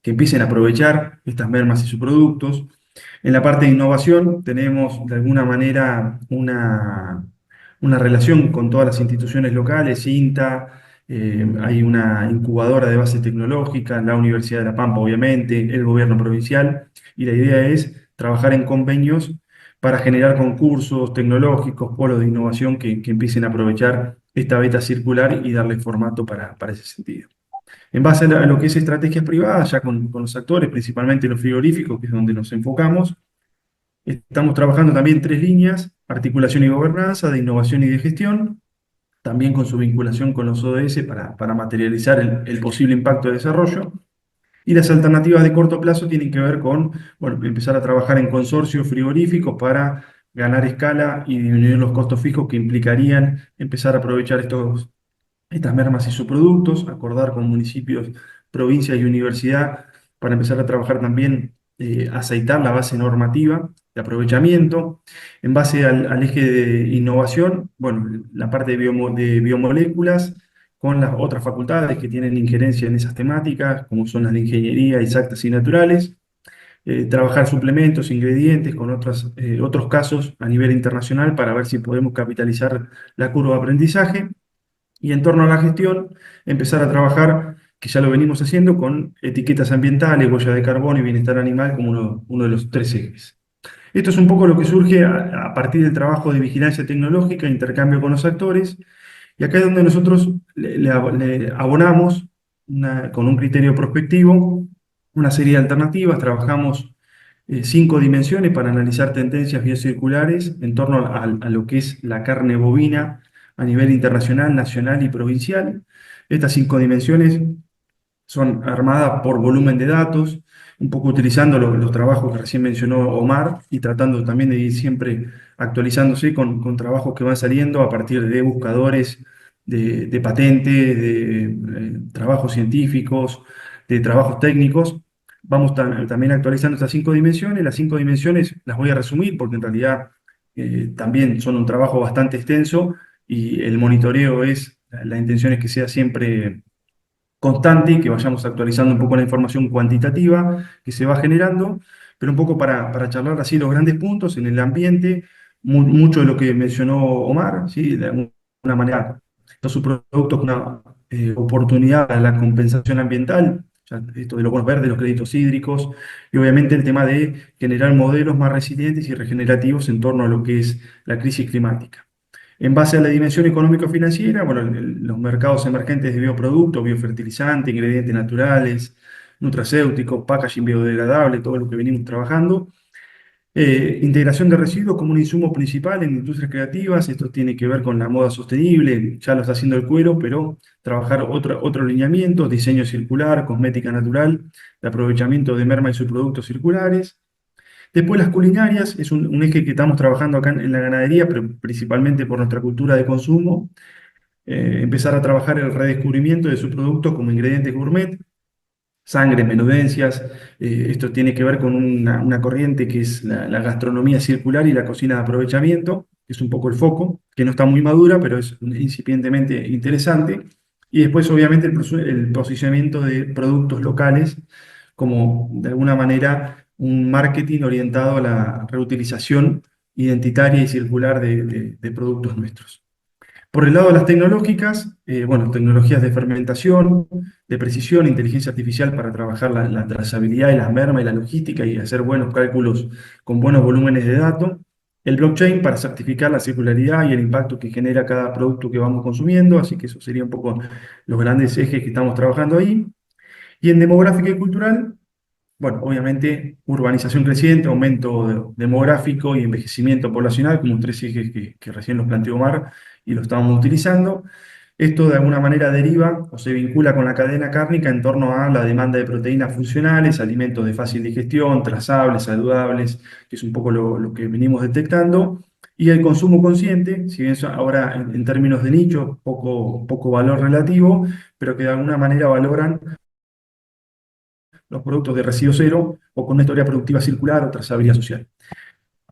que empiecen a aprovechar estas mermas y sus productos. En la parte de innovación tenemos de alguna manera una relación con todas las instituciones locales, INTA, hay una incubadora de base tecnológica, la Universidad de La Pampa, obviamente, el gobierno provincial, y la idea es trabajar en convenios para generar concursos tecnológicos, polos de innovación que empiecen a aprovechar esta beta circular y darle formato para ese sentido. En base a lo que es estrategias privadas, ya con los actores, principalmente los frigoríficos, que es donde nos enfocamos, estamos trabajando también tres líneas: articulación y gobernanza, de innovación y de gestión, también con su vinculación con los ODS para materializar el posible impacto de desarrollo. Y las alternativas de corto plazo tienen que ver con, bueno, empezar a trabajar en consorcios frigoríficos para ganar escala y disminuir los costos fijos que implicarían empezar a aprovechar estas mermas y sus productos, acordar con municipios, provincia y universidad para empezar a trabajar también, aceitar la base normativa de aprovechamiento. En base al eje de innovación, bueno, la parte de biomoléculas con las otras facultades que tienen injerencia en esas temáticas, como son las de ingeniería, exactas y naturales. Trabajar suplementos, ingredientes con otros casos a nivel internacional para ver si podemos capitalizar la curva de aprendizaje. Y en torno a la gestión, empezar a trabajar, que ya lo venimos haciendo, con etiquetas ambientales, huella de carbono y bienestar animal como uno de los tres ejes. Esto es un poco lo que surge a partir del trabajo de vigilancia tecnológica, intercambio con los actores, y acá es donde nosotros le abonamos con un criterio prospectivo una serie de alternativas. Trabajamos 5 dimensiones para analizar tendencias biocirculares en torno a lo que es la carne bovina a nivel internacional, nacional y provincial. Estas 5 dimensiones son armadas por volumen de datos, un poco utilizando los trabajos que recién mencionó Omar y tratando también de ir siempre actualizándose con trabajos que van saliendo a partir de buscadores de patentes, de trabajos científicos, de trabajos técnicos. Vamos también actualizando estas 5 dimensiones. Las 5 dimensiones las voy a resumir porque en realidad también son un trabajo bastante extenso y el monitoreo la intención es que sea siempre constante y que vayamos actualizando un poco la información cuantitativa que se va generando, pero un poco para charlar así los grandes puntos en el ambiente, mucho de lo que mencionó Omar, ¿sí? De alguna manera, los subproductos con una oportunidad a la compensación ambiental, ya esto de los bonos verdes, los créditos hídricos, y obviamente el tema de generar modelos más resilientes y regenerativos en torno a lo que es la crisis climática. En base a la dimensión económico-financiera, bueno, los mercados emergentes de bioproductos, biofertilizantes, ingredientes naturales, nutracéuticos, packaging biodegradable, todo lo que venimos trabajando. Integración de residuos como un insumo principal en industrias creativas. Esto tiene que ver con la moda sostenible, ya lo está haciendo el cuero, pero trabajar otro lineamiento, diseño circular, cosmética natural, de aprovechamiento de merma y subproductos circulares. Después las culinarias, es un eje que estamos trabajando acá en la ganadería, pero principalmente por nuestra cultura de consumo. Empezar a trabajar el redescubrimiento de subproductos como ingredientes gourmet, sangre, menudencias. Esto tiene que ver con una corriente que es la gastronomía circular y la cocina de aprovechamiento, que es un poco el foco, que no está muy madura, pero es incipientemente interesante. Y después, obviamente, el posicionamiento de productos locales como, de alguna manera, un marketing orientado a la reutilización identitaria y circular de productos nuestros. Por el lado de las tecnológicas, bueno, tecnologías de fermentación, de precisión, inteligencia artificial para trabajar la trazabilidad y la merma y la logística y hacer buenos cálculos con buenos volúmenes de datos. El blockchain para certificar la circularidad y el impacto que genera cada producto que vamos consumiendo, así que eso sería un poco los grandes ejes que estamos trabajando ahí. Y en demográfica y cultural, bueno, obviamente urbanización creciente, aumento demográfico y envejecimiento poblacional como tres ejes que recién los planteó Omar y lo estamos utilizando. Esto de alguna manera deriva o se vincula con la cadena cárnica en torno a la demanda de proteínas funcionales, alimentos de fácil digestión, trazables, saludables, que es un poco lo que venimos detectando. Y el consumo consciente, si bien ahora en términos de nicho, poco valor relativo, pero que de alguna manera valoran los productos de residuo cero o con una historia productiva circular o trazabilidad social.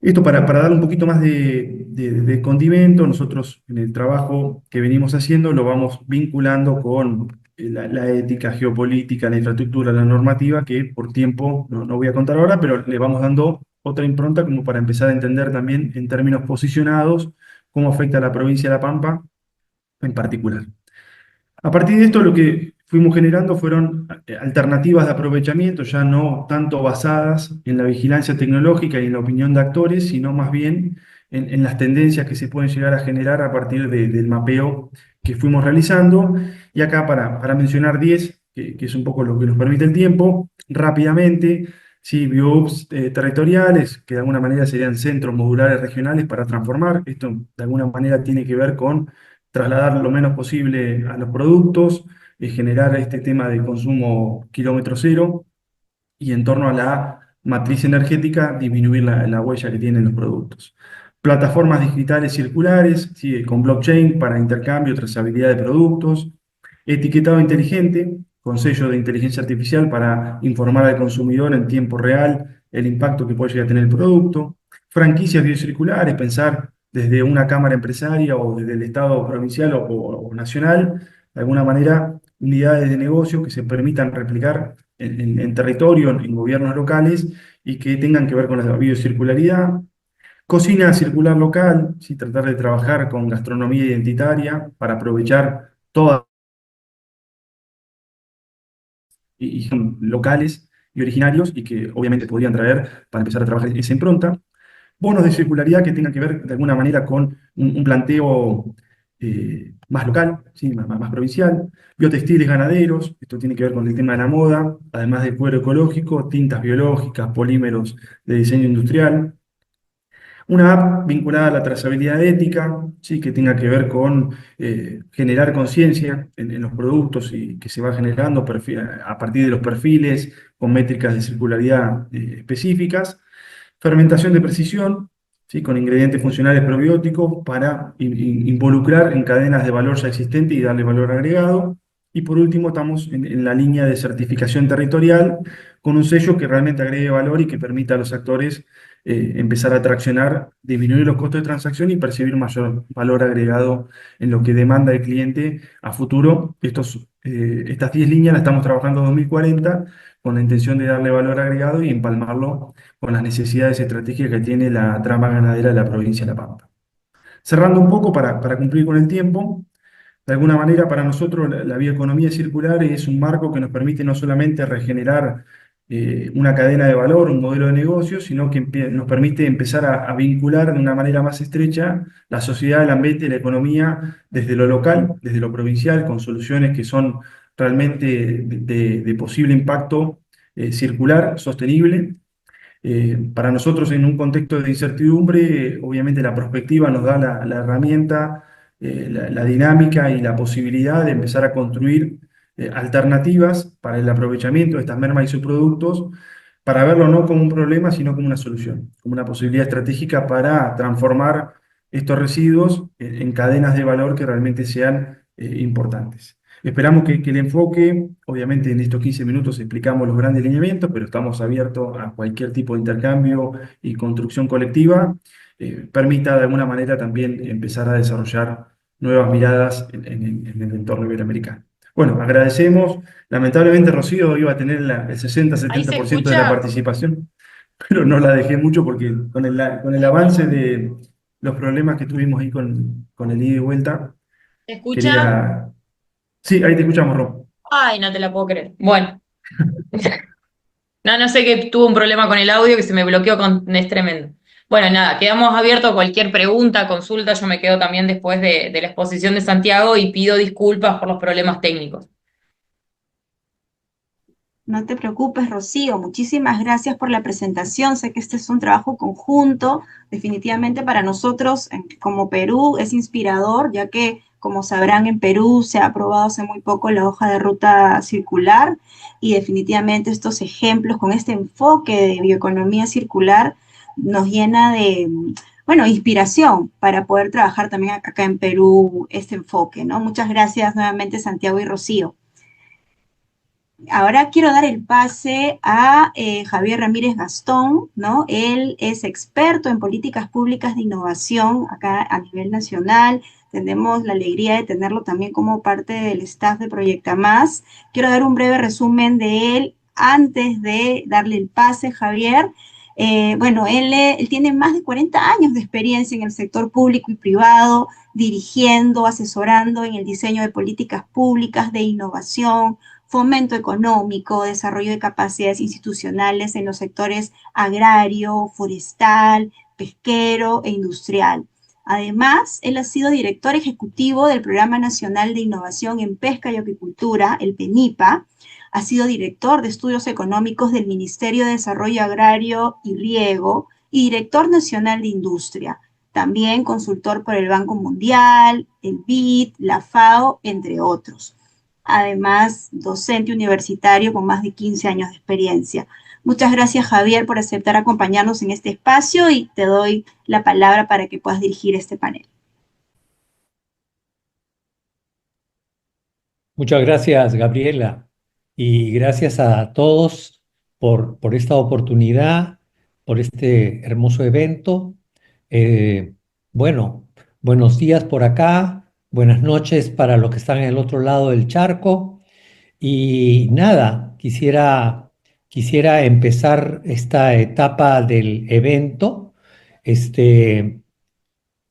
Esto para dar un poquito más de condimento, nosotros en el trabajo que venimos haciendo lo vamos vinculando con la ética, geopolítica, la infraestructura, la normativa, que por tiempo no voy a contar ahora, pero le vamos dando otra impronta como para empezar a entender también en términos posicionados cómo afecta a la provincia de La Pampa en particular. A partir de esto, lo que fuimos generando fueron alternativas de aprovechamiento, ya no tanto basadas en la vigilancia tecnológica y en la opinión de actores, sino más bien en las tendencias que se pueden llegar a generar a partir del mapeo que fuimos realizando. Y acá para mencionar 10, que es un poco lo que nos permite el tiempo, rápidamente, sí, BioUps territoriales, que de alguna manera serían centros modulares regionales para transformar. Esto de alguna manera tiene que ver con trasladar lo menos posible a los productos, generar este tema de consumo kilómetro cero y en torno a la matriz energética disminuir la huella que tienen los productos. Plataformas digitales circulares, ¿sí? Con blockchain para intercambio, trazabilidad de productos, etiquetado inteligente con sello de inteligencia artificial para informar al consumidor en tiempo real el impacto que puede llegar a tener el producto, franquicias biocirculares, pensar desde una cámara empresaria o desde el Estado provincial o nacional, de alguna manera, unidades de negocio que se permitan replicar en territorio, en gobiernos locales y que tengan que ver con la biocircularidad. Cocina circular local, ¿sí? Tratar de trabajar con gastronomía identitaria para aprovechar todas y son locales y originarios y que obviamente podrían traer para empezar a trabajar esa impronta. Bonos de circularidad que tengan que ver de alguna manera con un planteo más local, ¿sí? Más provincial. Biotextiles ganaderos, esto tiene que ver con el tema de la moda, además de cuero ecológico, tintas biológicas, polímeros de diseño industrial. Una app vinculada a la trazabilidad ética, ¿sí? Que tenga que ver con generar conciencia en los productos y que se va generando a partir de los perfiles con métricas de circularidad específicas. Fermentación de precisión, ¿sí? Con ingredientes funcionales probióticos para involucrar en cadenas de valor ya existentes y darle valor agregado. Y por último, estamos en la línea de certificación territorial con un sello que realmente agregue valor y que permita a los actores empezar a traccionar, disminuir los costos de transacción y percibir mayor valor agregado en lo que demanda el cliente a futuro. Estas 10 líneas las estamos trabajando en 2040 con la intención de darle valor agregado y empalmarlo con las necesidades estratégicas que tiene la trama ganadera de la provincia de La Pampa. Cerrando un poco para cumplir con el tiempo, de alguna manera para nosotros la bioeconomía circular es un marco que nos permite no solamente regenerar una cadena de valor, un modelo de negocio, sino que nos permite empezar a vincular de una manera más estrecha la sociedad, el ambiente y la economía desde lo local, desde lo provincial, con soluciones que son realmente de posible impacto circular, sostenible. Para nosotros, en un contexto de incertidumbre, obviamente la prospectiva nos da la herramienta, la dinámica y la posibilidad de empezar a construir alternativas para el aprovechamiento de estas mermas y subproductos, para verlo no como un problema, sino como una solución, como una posibilidad estratégica para transformar estos residuos en cadenas de valor que realmente sean importantes. Esperamos que el enfoque, obviamente en estos 15 minutos explicamos los grandes lineamientos, pero estamos abiertos a cualquier tipo de intercambio y construcción colectiva, permita de alguna manera también empezar a desarrollar nuevas miradas en el entorno iberoamericano. Bueno, agradecemos. Lamentablemente Rocío iba a tener el Ahí se 60-70% de la escucha, participación, pero no la dejé mucho porque con el avance de los problemas que tuvimos ahí con el ida y vuelta, ¿se escucha? quería... Sí, ahí te escuchamos, Rob. Ay, no te la puedo creer. Bueno, no, no sé que tuvo un problema con el audio que se me bloqueó es tremendo. Bueno, nada, quedamos abiertos a cualquier pregunta, consulta. Yo me quedo también después de la exposición de Santiago y pido disculpas por los problemas técnicos. No te preocupes, Rocío. Muchísimas gracias por la presentación. Sé que este es un trabajo conjunto. Definitivamente para nosotros, como Perú, es inspirador, ya que, como sabrán, en Perú se ha aprobado hace muy poco la hoja de ruta circular y definitivamente estos ejemplos con este enfoque de bioeconomía circular nos llena de, bueno, inspiración para poder trabajar también acá en Perú este enfoque, ¿no? Muchas gracias nuevamente, Santiago y Rocío. Ahora quiero dar el pase a Javier Ramírez Gastón, ¿no? Él es experto en políticas públicas de innovación acá a nivel nacional. Tenemos la alegría de tenerlo también como parte del staff de Proyecta Más. Quiero dar un breve resumen de él antes de darle el pase, Javier. Bueno, él tiene más de 40 años de experiencia en el sector público y privado, dirigiendo, asesorando en el diseño de políticas públicas de innovación, fomento económico, desarrollo de capacidades institucionales en los sectores agrario, forestal, pesquero e industrial. Además, él ha sido director ejecutivo del Programa Nacional de Innovación en Pesca y Acuicultura, el PENIPA. Ha sido director de estudios económicos del Ministerio de Desarrollo Agrario y Riego y director nacional de industria. También consultor por el Banco Mundial, el BID, la FAO, entre otros. Además, docente universitario con más de 15 años de experiencia. Muchas gracias, Javier, por aceptar acompañarnos en este espacio y te doy la palabra para que puedas dirigir este panel. Muchas gracias, Gabriela, y gracias a todos por esta oportunidad por este hermoso evento. Eh, bueno, buenos días por acá, buenas noches para los que están en el otro lado del charco. Y nada, quisiera empezar esta etapa del evento, este,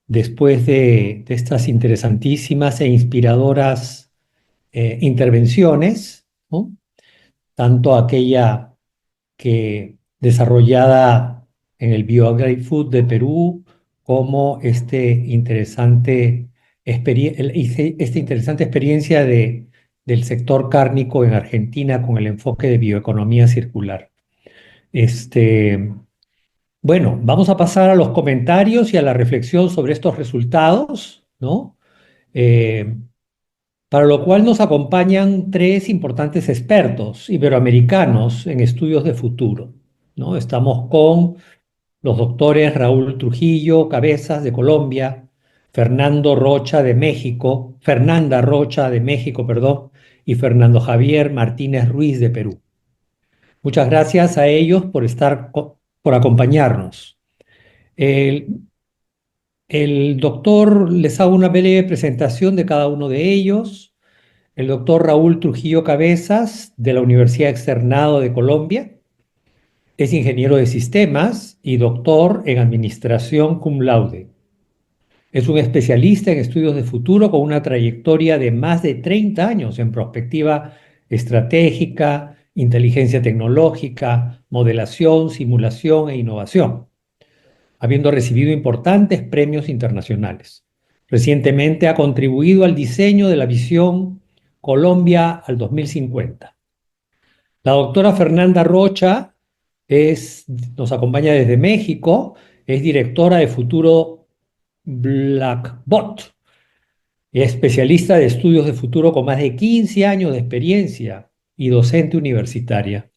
después de estas interesantísimas e inspiradoras intervenciones, ¿no? Tanto aquella que desarrollada en el BioAgriFood de Perú, como esta interesante experiencia del sector cárnico en Argentina con el enfoque de bioeconomía circular. Bueno, vamos a pasar a los comentarios y a la reflexión sobre estos resultados, ¿no? Eh, para lo cual nos acompañan tres importantes expertos iberoamericanos en estudios de futuro, ¿no? Estamos con los doctores Raúl Trujillo Cabezas de Colombia, Fernanda Rocha de México, perdón, y Fernando Javier Martínez Ruiz de Perú. Muchas gracias a ellos por acompañarnos. El, el doctor les hago una breve presentación de cada uno de ellos. El doctor Raúl Trujillo Cabezas, de la Universidad Externado de Colombia, es ingeniero de sistemas y doctor en administración cum laude. Es un especialista en estudios de futuro con una trayectoria de más de 30 años en prospectiva estratégica, inteligencia tecnológica, modelación, simulación e innovación, habiendo recibido importantes premios internacionales. Recientemente ha contribuido al diseño de la visión Colombia al 2050. La doctora Fernanda Rocha nos acompaña desde México, es directora de Futuro Blackbot, es especialista de estudios de futuro con más de 15 años de experiencia y docente universitaria,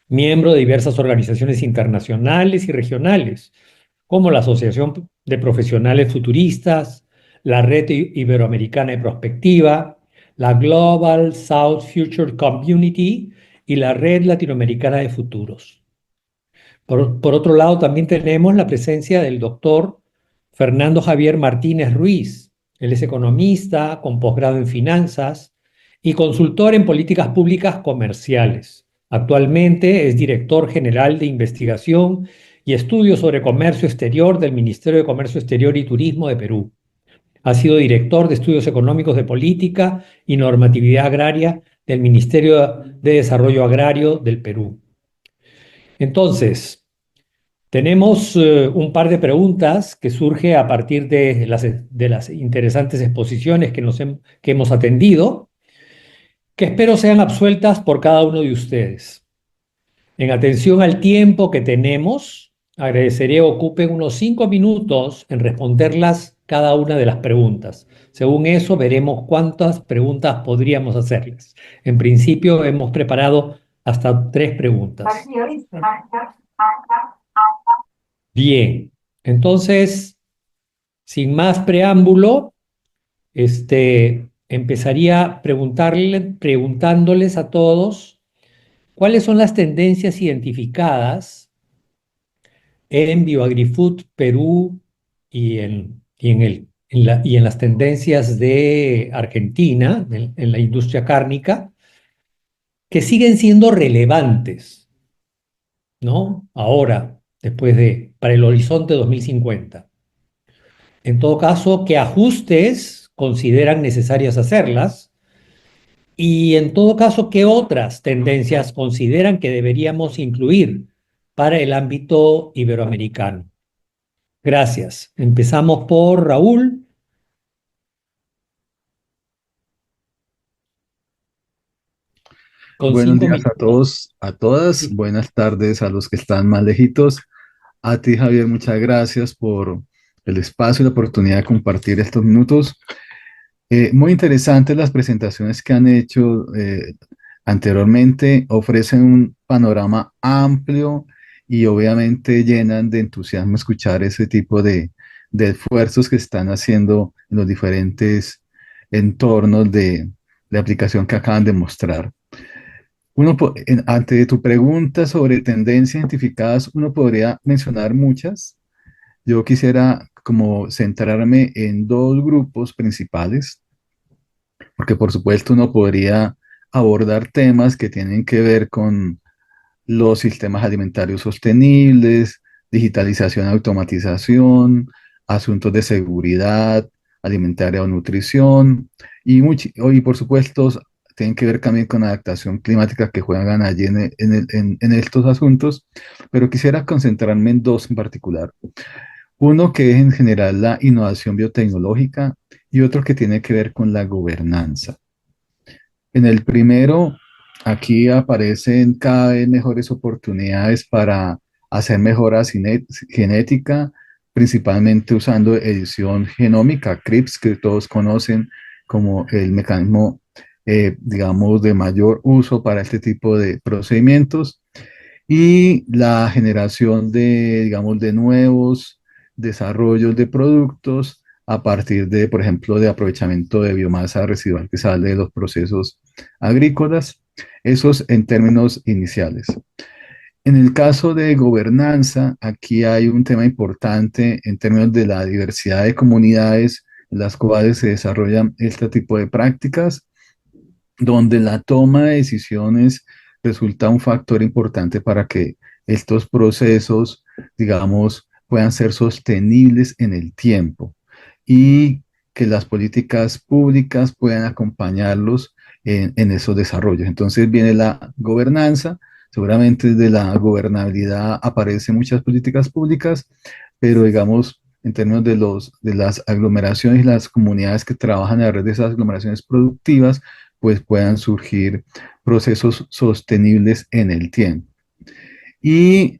miembro de diversas organizaciones internacionales y regionales, como la Asociación de Profesionales Futuristas, la Red Iberoamericana de Prospectiva, la Global South Future Community y la Red Latinoamericana de Futuros. Por otro lado, también tenemos la presencia del doctor Fernando Javier Martínez Ruiz. Él es economista con posgrado en finanzas y consultor en políticas públicas comerciales. Actualmente es director general de investigación y estudios sobre comercio exterior del Ministerio de Comercio Exterior y Turismo de Perú. Ha sido director de estudios económicos de política y normatividad agraria del Ministerio de Desarrollo Agrario del Perú. Entonces, tenemos un par de preguntas que surge a partir de las interesantes exposiciones que hemos atendido, que espero sean absueltas por cada uno de ustedes. En atención al tiempo que tenemos, agradecería ocupen unos 5 minutos en responderlas cada una de las preguntas. Según eso, veremos cuántas preguntas podríamos hacerles. En principio, hemos preparado hasta 3 preguntas. Bien, entonces, sin más preámbulo, empezaría preguntándoles a todos cuáles son las tendencias identificadas en BioAgriFood Perú y en las tendencias de Argentina, en la industria cárnica, que siguen siendo relevantes, ¿no? Ahora, para el horizonte 2050. En todo caso, ¿qué ajustes consideran necesarias hacerlas? Y en todo caso, ¿qué otras tendencias consideran que deberíamos incluir para el ámbito iberoamericano? Gracias. Empezamos por Raúl. Buenos días a todos, a todas. Buenas tardes a los que están más lejitos. A ti, Javier, muchas gracias por el espacio y la oportunidad de compartir estos minutos. Muy interesantes las presentaciones que han hecho anteriormente. Ofrecen un panorama amplio y obviamente llenan de entusiasmo escuchar ese tipo de esfuerzos que están haciendo en los diferentes entornos de aplicación que acaban de mostrar. Ante tu pregunta sobre tendencias identificadas, uno podría mencionar muchas. Yo quisiera como centrarme en dos grupos principales, porque por supuesto uno podría abordar temas que tienen que ver con los sistemas alimentarios sostenibles, digitalización, automatización, asuntos de seguridad alimentaria o nutrición, y por supuesto tienen que ver también con adaptación climática que juegan allí en estos asuntos, pero quisiera concentrarme en dos en particular. Uno que es en general la innovación biotecnológica y otro que tiene que ver con la gobernanza. En el primero, aquí aparecen cada vez mejores oportunidades para hacer mejoras genética, principalmente usando edición genómica, CRISPR, que todos conocen como el mecanismo, digamos, de mayor uso para este tipo de procedimientos, y la generación de, digamos, de nuevos desarrollos de productos a partir de, por ejemplo, de aprovechamiento de biomasa residual que sale de los procesos agrícolas, esos en términos iniciales. En el caso de gobernanza, aquí hay un tema importante en términos de la diversidad de comunidades en las cuales se desarrollan este tipo de prácticas, donde la toma de decisiones resulta un factor importante para que estos procesos, digamos, puedan ser sostenibles en el tiempo y que las políticas públicas puedan acompañarlos en esos desarrollos. Entonces viene la gobernanza, seguramente de la gobernabilidad aparecen muchas políticas públicas, pero digamos, en términos de las aglomeraciones y las comunidades que trabajan alrededor de esas aglomeraciones productivas, pues puedan surgir procesos sostenibles en el tiempo. Y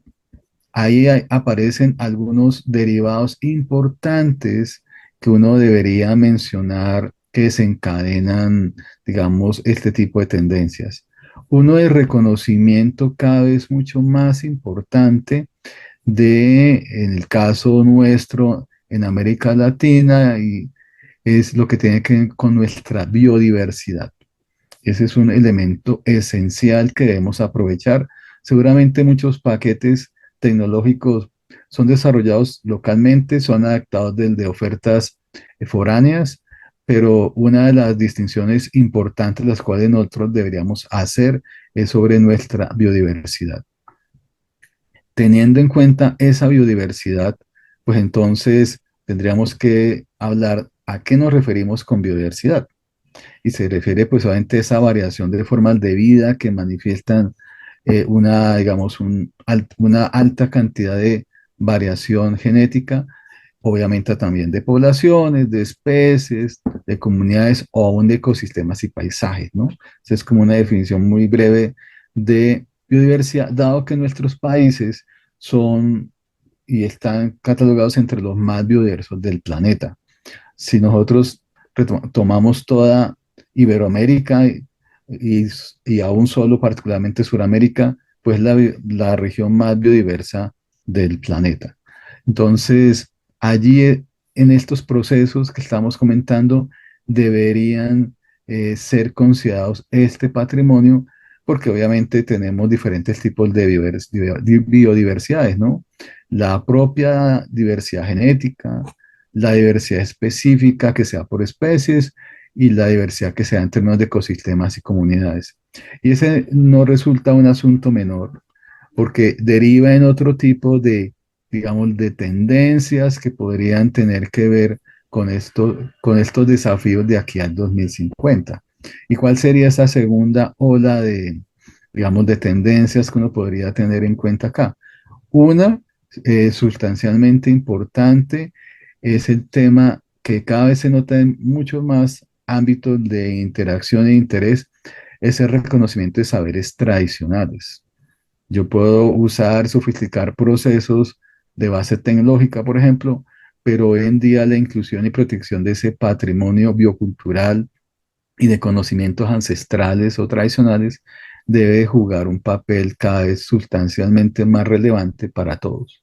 ahí aparecen algunos derivados importantes que uno debería mencionar que desencadenan, digamos, este tipo de tendencias. Uno es reconocimiento cada vez mucho más importante en el caso nuestro, en América Latina, y es lo que tiene que ver con nuestra biodiversidad. Ese es un elemento esencial que debemos aprovechar. Seguramente muchos paquetes tecnológicos son desarrollados localmente, son adaptados desde ofertas foráneas, pero una de las distinciones importantes las cuales nosotros deberíamos hacer es sobre nuestra biodiversidad. Teniendo en cuenta esa biodiversidad, pues entonces tendríamos que hablar a qué nos referimos con biodiversidad. Y se refiere pues obviamente a esa variación de formas de vida que manifiestan digamos, una alta cantidad de variación genética, obviamente también de poblaciones, de especies, de comunidades o aún de ecosistemas y paisajes, ¿no? Esa es como una definición muy breve de biodiversidad, dado que nuestros países son y están catalogados entre los más biodiversos del planeta. Si nosotros tomamos toda Iberoamérica y aún solo particularmente Suramérica, pues la región más biodiversa del planeta. Entonces, allí en estos procesos que estamos comentando, deberían ser considerados este patrimonio, porque obviamente tenemos diferentes tipos de biodiversidades, ¿no? La propia diversidad genética, la diversidad específica que sea por especies y la diversidad que sea en términos de ecosistemas y comunidades. Y ese no resulta un asunto menor, porque deriva en otro tipo de, digamos, de tendencias que podrían tener que ver con estos desafíos de aquí al 2050. ¿Y cuál sería esa segunda ola de, digamos, de tendencias que uno podría tener en cuenta acá? Una, sustancialmente importante, es el tema que cada vez se nota en muchos más ámbitos de interacción e interés, es el reconocimiento de saberes tradicionales. Yo puedo usar, sofisticar procesos de base tecnológica, por ejemplo, pero hoy en día la inclusión y protección de ese patrimonio biocultural y de conocimientos ancestrales o tradicionales debe jugar un papel cada vez sustancialmente más relevante para todos.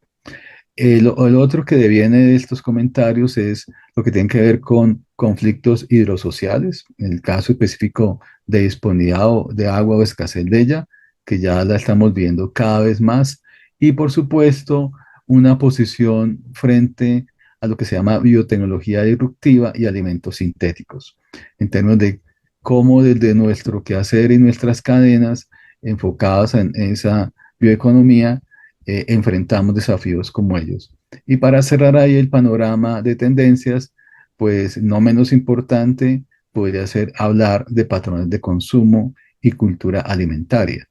El otro que deviene de estos comentarios es lo que tiene que ver con conflictos hidrosociales, en el caso específico de disponibilidad de agua o escasez de ella, que ya la estamos viendo cada vez más, y por supuesto una posición frente a lo que se llama biotecnología disruptiva y alimentos sintéticos, en términos de cómo desde nuestro quehacer y nuestras cadenas enfocadas en esa bioeconomía enfrentamos desafíos como ellos. Y para cerrar ahí el panorama de tendencias, pues no menos importante podría ser hablar de patrones de consumo y cultura alimentaria.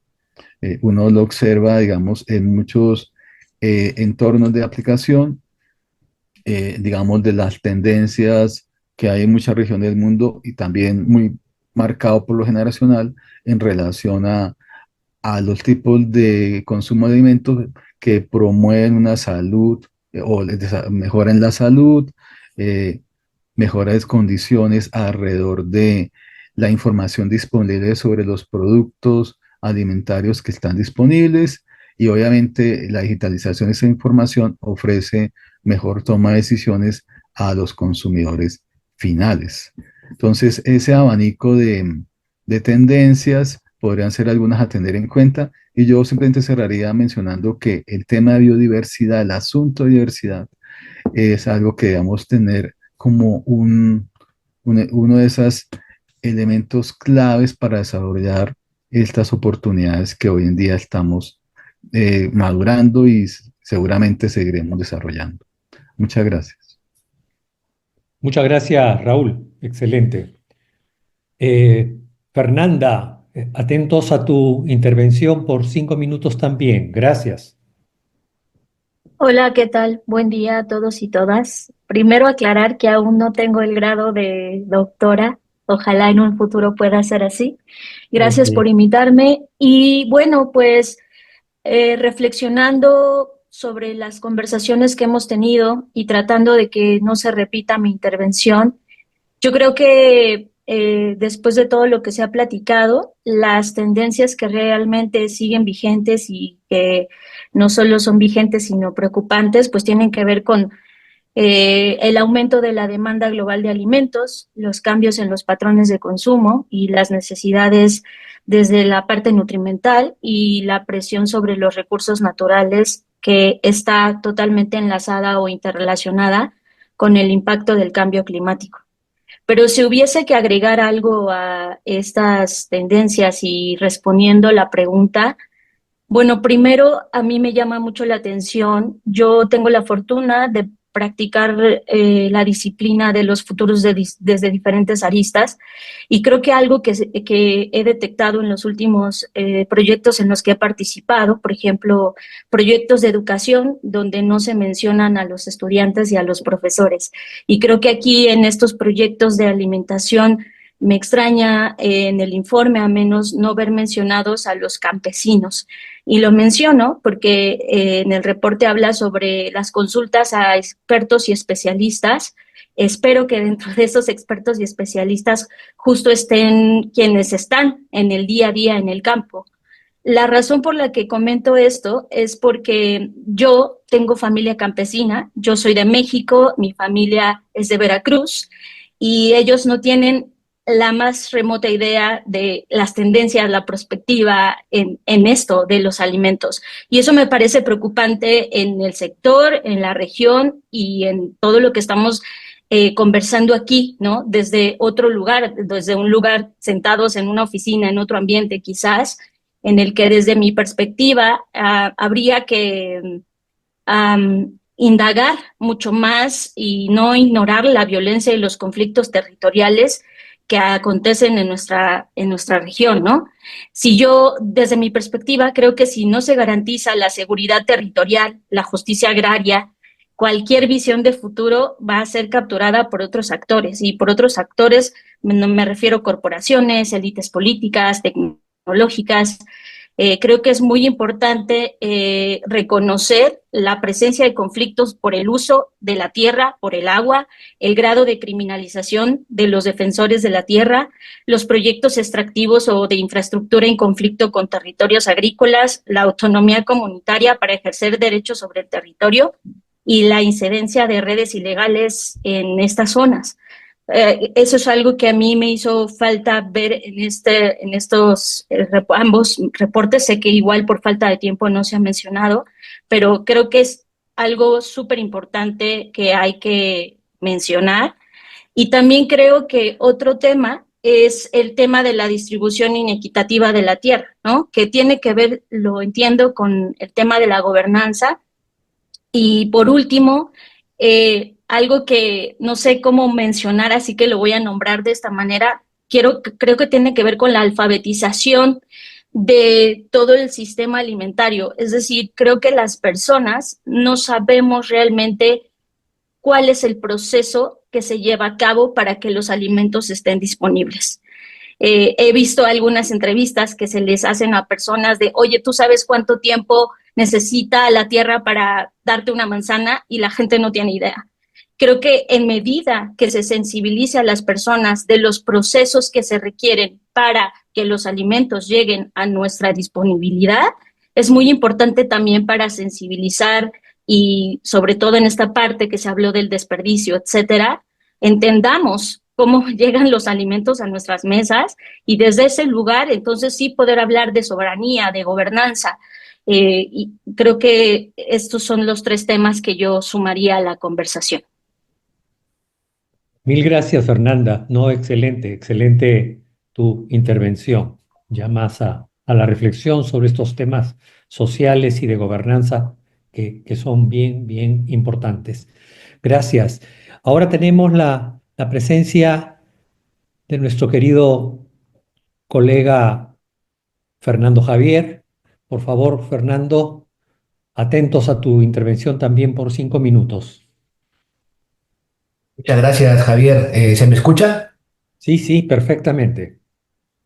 Uno lo observa, digamos, en muchos entornos de aplicación, digamos, de las tendencias que hay en muchas regiones del mundo y también muy marcado por lo generacional en relación a los tipos de consumo de alimentos que promueven una salud o mejoran la salud, mejores condiciones alrededor de la información disponible sobre los productos alimentarios que están disponibles y obviamente la digitalización de esa información ofrece mejor toma de decisiones a los consumidores finales. Entonces, ese abanico de tendencias podrían ser algunas a tener en cuenta y yo simplemente cerraría mencionando que el tema de biodiversidad, el asunto de diversidad, es algo que debemos tener como uno de esos elementos claves para desarrollar estas oportunidades que hoy en día estamos madurando y seguramente seguiremos desarrollando. Muchas gracias. Muchas gracias, Raúl. Excelente. Fernanda, atentos a tu intervención por 5 minutos también. Gracias. Hola, ¿qué tal? Buen día a todos y todas. Primero aclarar que aún no tengo el grado de doctora. Ojalá en un futuro pueda ser así. Gracias por Ok. invitarme. Y bueno, pues reflexionando sobre las conversaciones que hemos tenido y tratando de que no se repita mi intervención, yo creo que después de todo lo que se ha platicado, las tendencias que realmente siguen vigentes y que no solo son vigentes, sino preocupantes, pues tienen que ver con el aumento de la demanda global de alimentos, los cambios en los patrones de consumo y las necesidades desde la parte nutrimental y la presión sobre los recursos naturales que está totalmente enlazada o interrelacionada con el impacto del cambio climático. Pero si hubiese que agregar algo a estas tendencias y respondiendo la pregunta, bueno, primero a mí me llama mucho la atención. Yo tengo la fortuna de practicar la disciplina de los futuros desde diferentes aristas y creo que algo que he detectado en los últimos proyectos en los que he participado, por ejemplo, proyectos de educación donde no se mencionan a los estudiantes y a los profesores. Y creo que aquí en estos proyectos de alimentación me extraña en el informe a menos no ver mencionados a los campesinos. Y lo menciono porque en el reporte habla sobre las consultas a expertos y especialistas. Espero que dentro de esos expertos y especialistas justo estén quienes están en el día a día en el campo. La razón por la que comento esto es porque yo tengo familia campesina, yo soy de México, mi familia es de Veracruz y ellos no tienen la más remota idea de las tendencias, la perspectiva en esto de los alimentos. Y eso me parece preocupante en el sector, en la región y en todo lo que estamos conversando aquí, ¿no? Desde otro lugar, desde un lugar sentados en una oficina, en otro ambiente quizás, en el que desde mi perspectiva habría que indagar mucho más y no ignorar la violencia y los conflictos territoriales que acontecen en nuestra región, ¿no? Si yo, desde mi perspectiva, creo que si no se garantiza la seguridad territorial, la justicia agraria, cualquier visión de futuro va a ser capturada por otros actores, y por otros actores me refiero a corporaciones, élites políticas, tecnológicas. Creo que es muy importante reconocer la presencia de conflictos por el uso de la tierra, por el agua, el grado de criminalización de los defensores de la tierra, los proyectos extractivos o de infraestructura en conflicto con territorios agrícolas, la autonomía comunitaria para ejercer derechos sobre el territorio y la incidencia de redes ilegales en estas zonas. Eso es algo que a mí me hizo falta ver en estos ambos reportes. Sé que igual por falta de tiempo no se ha mencionado, pero creo que es algo súper importante que hay que mencionar. Y también creo que otro tema es el tema de la distribución inequitativa de la tierra, ¿no? Que tiene que ver, lo entiendo, con el tema de la gobernanza. Y por último, algo que no sé cómo mencionar, así que lo voy a nombrar de esta manera, creo que tiene que ver con la alfabetización de todo el sistema alimentario. Es decir, creo que las personas no sabemos realmente cuál es el proceso que se lleva a cabo para que los alimentos estén disponibles. He visto algunas entrevistas que se les hacen a personas de, oye, ¿tú sabes cuánto tiempo necesita la tierra para darte una manzana? Y la gente no tiene idea. Creo que en medida que se sensibilice a las personas de los procesos que se requieren para que los alimentos lleguen a nuestra disponibilidad, es muy importante también para sensibilizar y sobre todo en esta parte que se habló del desperdicio, etcétera, entendamos cómo llegan los alimentos a nuestras mesas y desde ese lugar entonces sí poder hablar de soberanía, de gobernanza. Y creo que estos son los tres temas que yo sumaría a la conversación. Mil gracias, Fernanda. No, excelente, excelente tu intervención. Ya más a la reflexión sobre estos temas sociales y de gobernanza que son bien, bien importantes. Gracias. Ahora tenemos la presencia de nuestro querido colega Fernando Javier. Por favor, Fernando, atentos a tu intervención también por 5 minutos. Muchas gracias, Javier. ¿Se me escucha? Sí, sí, perfectamente.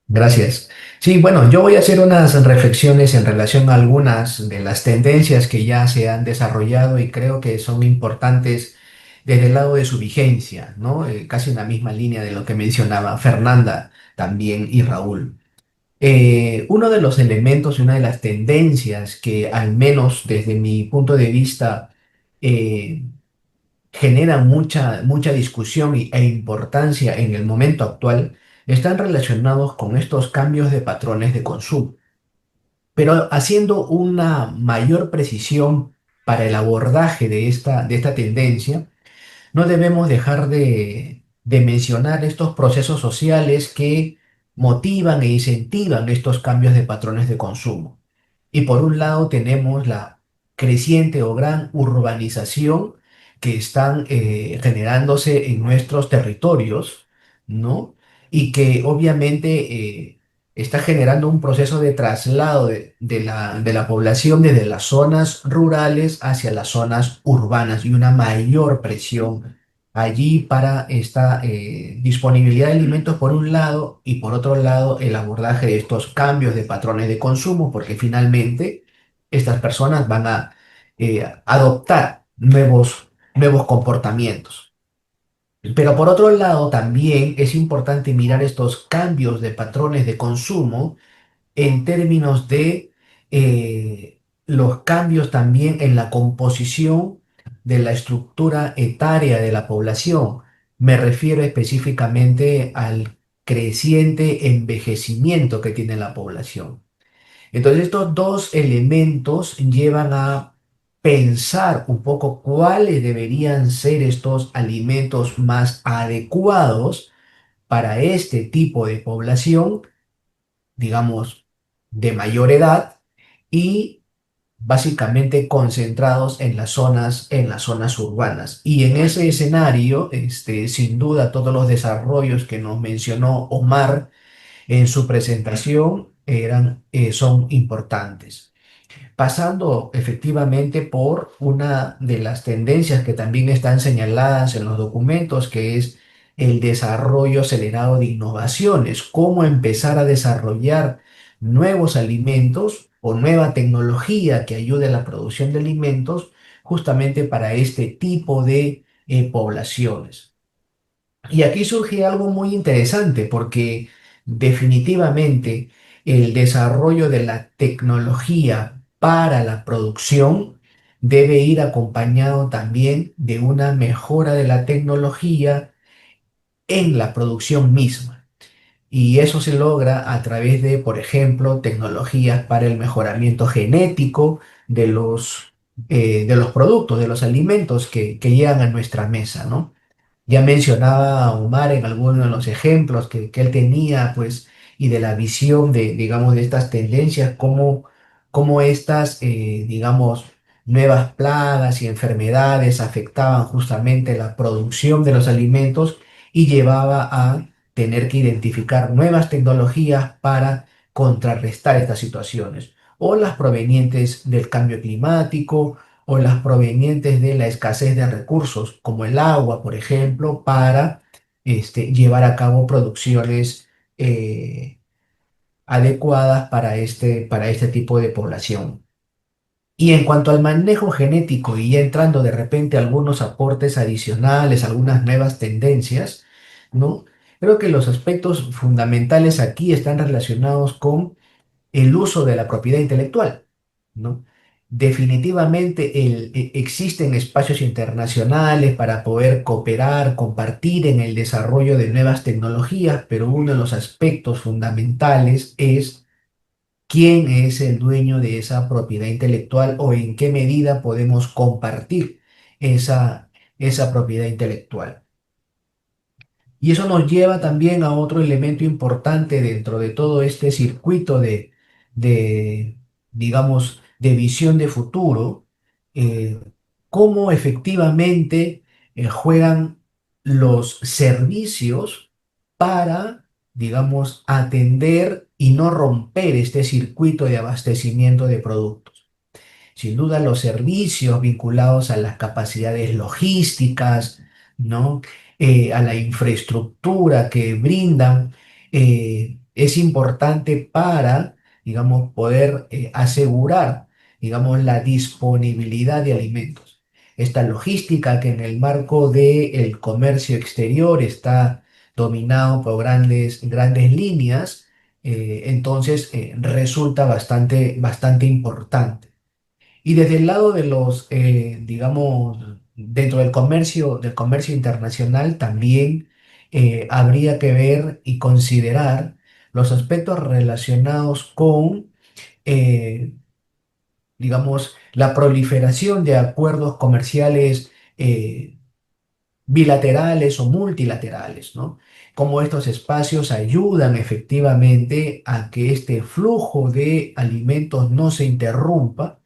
Gracias. Sí, bueno, yo voy a hacer unas reflexiones en relación a algunas de las tendencias que ya se han desarrollado y creo que son importantes desde el lado de su vigencia, ¿no? Casi en la misma línea de lo que mencionaba Fernanda también y Raúl. Uno de los elementos y una de las tendencias que al menos desde mi punto de vista eh, generan mucha discusión e importancia en el momento actual, están relacionados con estos cambios de patrones de consumo. Pero haciendo una mayor precisión para el abordaje de esta tendencia, no debemos dejar de mencionar estos procesos sociales que motivan e incentivan estos cambios de patrones de consumo. Y por un lado tenemos la creciente o gran urbanización que están generándose en nuestros territorios, ¿no? Y que obviamente está generando un proceso de traslado de la población desde las zonas rurales hacia las zonas urbanas y una mayor presión allí para esta disponibilidad de alimentos por un lado y por otro lado el abordaje de estos cambios de patrones de consumo porque finalmente estas personas van a adoptar nuevos comportamientos. Pero por otro lado también es importante mirar estos cambios de patrones de consumo en términos de los cambios también en la composición de la estructura etaria de la población. Me refiero específicamente al creciente envejecimiento que tiene la población. Entonces, estos dos elementos llevan a pensar un poco cuáles deberían ser estos alimentos más adecuados para este tipo de población, digamos, de mayor edad y básicamente concentrados en las zonas urbanas. Y en ese escenario, sin duda, todos los desarrollos que nos mencionó Omar en su presentación son importantes. Pasando efectivamente por una de las tendencias que también están señaladas en los documentos, que es el desarrollo acelerado de innovaciones, cómo empezar a desarrollar nuevos alimentos o nueva tecnología que ayude a la producción de alimentos justamente para este tipo de poblaciones. Y aquí surge algo muy interesante porque definitivamente el desarrollo de la tecnología para la producción debe ir acompañado también de una mejora de la tecnología en la producción misma. Y eso se logra a través de, por ejemplo, tecnologías para el mejoramiento genético de los productos, de los alimentos que llegan a nuestra mesa, ¿no? Ya mencionaba a Omar en algunos de los ejemplos que él tenía, pues, y de la visión de, digamos, de estas tendencias, cómo estas, digamos, nuevas plagas y enfermedades afectaban justamente la producción de los alimentos y llevaba a tener que identificar nuevas tecnologías para contrarrestar estas situaciones, o las provenientes del cambio climático, o las provenientes de la escasez de recursos, como el agua, por ejemplo, para llevar a cabo producciones adecuadas para este tipo de población. Y en cuanto al manejo genético, y ya entrando de repente algunos aportes adicionales, algunas nuevas tendencias, ¿no? Creo que los aspectos fundamentales aquí están relacionados con el uso de la propiedad intelectual, ¿no? Definitivamente existen espacios internacionales para poder cooperar, compartir en el desarrollo de nuevas tecnologías, pero uno de los aspectos fundamentales es quién es el dueño de esa propiedad intelectual o en qué medida podemos compartir esa propiedad intelectual. Y eso nos lleva también a otro elemento importante dentro de todo este circuito de, digamos, de visión de futuro, eh, cómo efectivamente juegan los servicios para, digamos, atender y no romper este circuito de abastecimiento de productos. Sin duda, los servicios vinculados a las capacidades logísticas, ¿no? A la infraestructura que brindan, es importante para, digamos, poder asegurar, digamos, la disponibilidad de alimentos. Esta logística que en el marco del comercio exterior está dominado por grandes líneas, entonces resulta bastante importante. Y desde el lado de los, digamos, dentro del comercio internacional también habría que ver y considerar los aspectos relacionados con, eh, digamos, la proliferación de acuerdos comerciales bilaterales o multilaterales, ¿no? Cómo estos espacios ayudan efectivamente a que este flujo de alimentos no se interrumpa.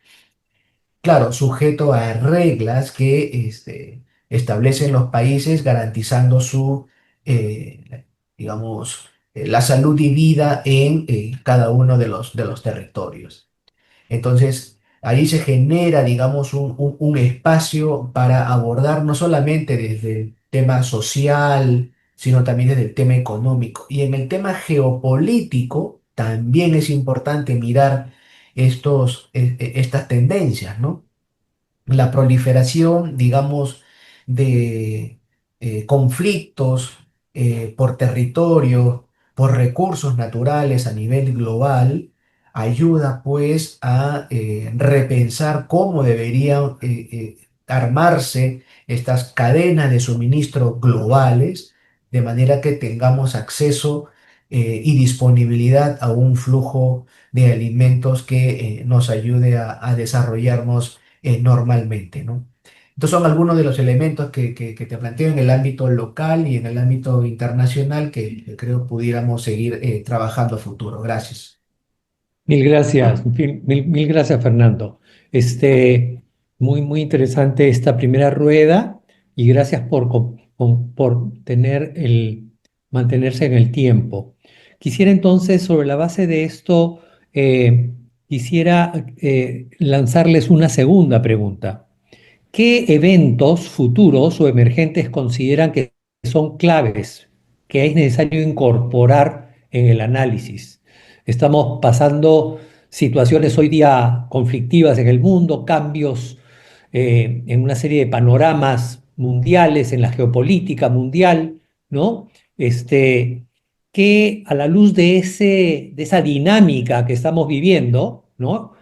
Claro, sujeto a reglas que establecen los países garantizando digamos, la salud y vida en cada uno de los territorios. Entonces, ahí se genera, digamos, un espacio para abordar no solamente desde el tema social, sino también desde el tema económico. Y en el tema geopolítico también es importante mirar estas tendencias, ¿no? La proliferación, digamos, de conflictos por territorio, por recursos naturales a nivel global, ayuda pues a repensar cómo deberían armarse estas cadenas de suministro globales, de manera que tengamos acceso y disponibilidad a un flujo de alimentos que nos ayude a desarrollarnos normalmente, ¿no? Estos son algunos de los elementos que te planteo en el ámbito local y en el ámbito internacional que creo pudiéramos seguir trabajando a futuro. Gracias. Mil gracias, mil gracias, Fernando. Muy interesante esta primera rueda y gracias por mantenerse en el tiempo. Quisiera entonces, sobre la base de esto, quisiera lanzarles una segunda pregunta. ¿Qué eventos futuros o emergentes consideran que son claves, que es necesario incorporar en el análisis? Estamos pasando situaciones hoy día conflictivas en el mundo, cambios en una serie de panoramas mundiales, en la geopolítica mundial, ¿no? Que a la luz de esa dinámica que estamos viviendo, ¿no?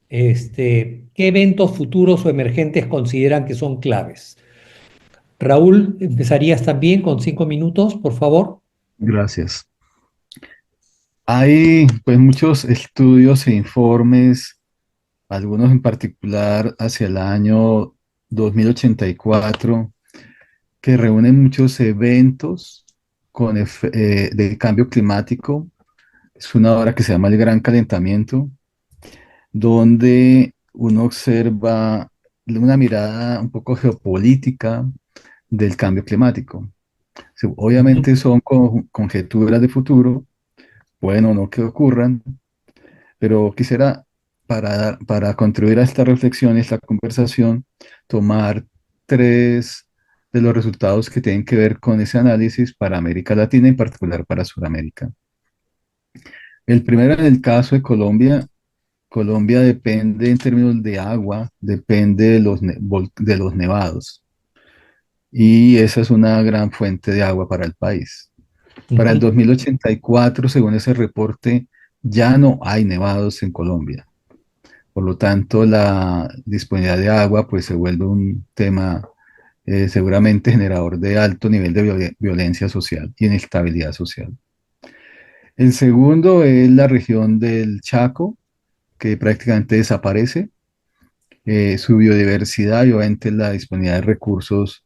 ¿Qué eventos futuros o emergentes consideran que son claves? Raúl, empezarías también con 5 minutos, por favor. Gracias. Hay pues muchos estudios e informes, algunos en particular hacia el año 2084, que reúnen muchos eventos de cambio climático. Es una obra que se llama El Gran Calentamiento, donde uno observa una mirada un poco geopolítica del cambio climático. Sí, obviamente son conjeturas de futuro, pueden o no que ocurran, pero quisiera, para contribuir a esta reflexión y esta conversación, tomar tres de los resultados que tienen que ver con ese análisis para América Latina, en particular para Sudamérica. El primero, en el caso de Colombia, Colombia depende en términos de agua, depende de los nevados. Y esa es una gran fuente de agua para el país. Para el 2084, según ese reporte, ya no hay nevados en Colombia. Por lo tanto, la disponibilidad de agua pues, se vuelve un tema seguramente generador de alto nivel de violencia social y inestabilidad social. El segundo es la región del Chaco, que prácticamente desaparece. Su biodiversidad y obviamente la disponibilidad de recursos,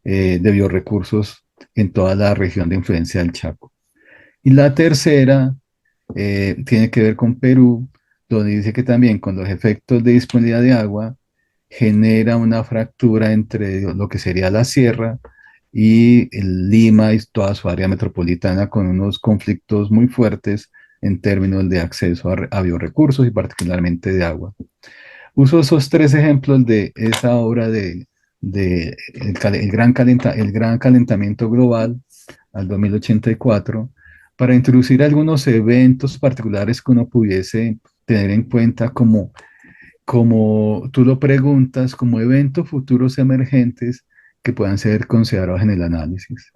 de biorecursos en toda la región de influencia del Chaco. Y la tercera tiene que ver con Perú, donde dice que también con los efectos de disponibilidad de agua genera una fractura entre lo que sería la sierra y Lima y toda su área metropolitana, con unos conflictos muy fuertes en términos de acceso a biorecursos y particularmente de agua. Uso esos tres ejemplos de esa obra el gran calentamiento global al 2084 para introducir algunos eventos particulares que uno pudiese tener en cuenta como tú lo preguntas, como eventos futuros emergentes que puedan ser considerados en el análisis.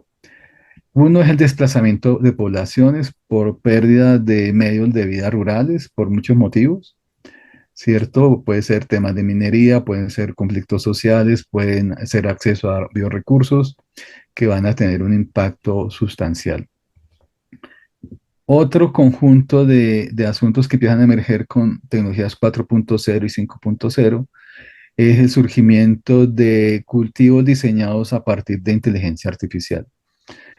Uno es el desplazamiento de poblaciones por pérdida de medios de vida rurales, por muchos motivos, ¿cierto? Puede ser temas de minería, pueden ser conflictos sociales, pueden ser acceso a biorecursos que van a tener un impacto sustancial. Otro conjunto de asuntos que empiezan a emerger con tecnologías 4.0 y 5.0 es el surgimiento de cultivos diseñados a partir de inteligencia artificial.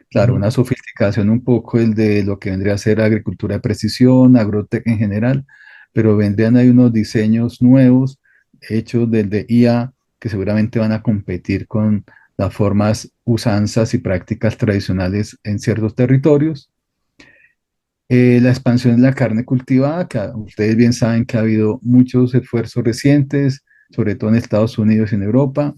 Claro, una sofisticación un poco el de lo que vendría a ser agricultura de precisión, agrotec en general, pero vendrían ahí unos diseños nuevos hechos desde IA que seguramente van a competir con las formas, usanzas y prácticas tradicionales en ciertos territorios. La expansión de la carne cultivada, que ustedes bien saben que ha habido muchos esfuerzos recientes, sobre todo en Estados Unidos y en Europa.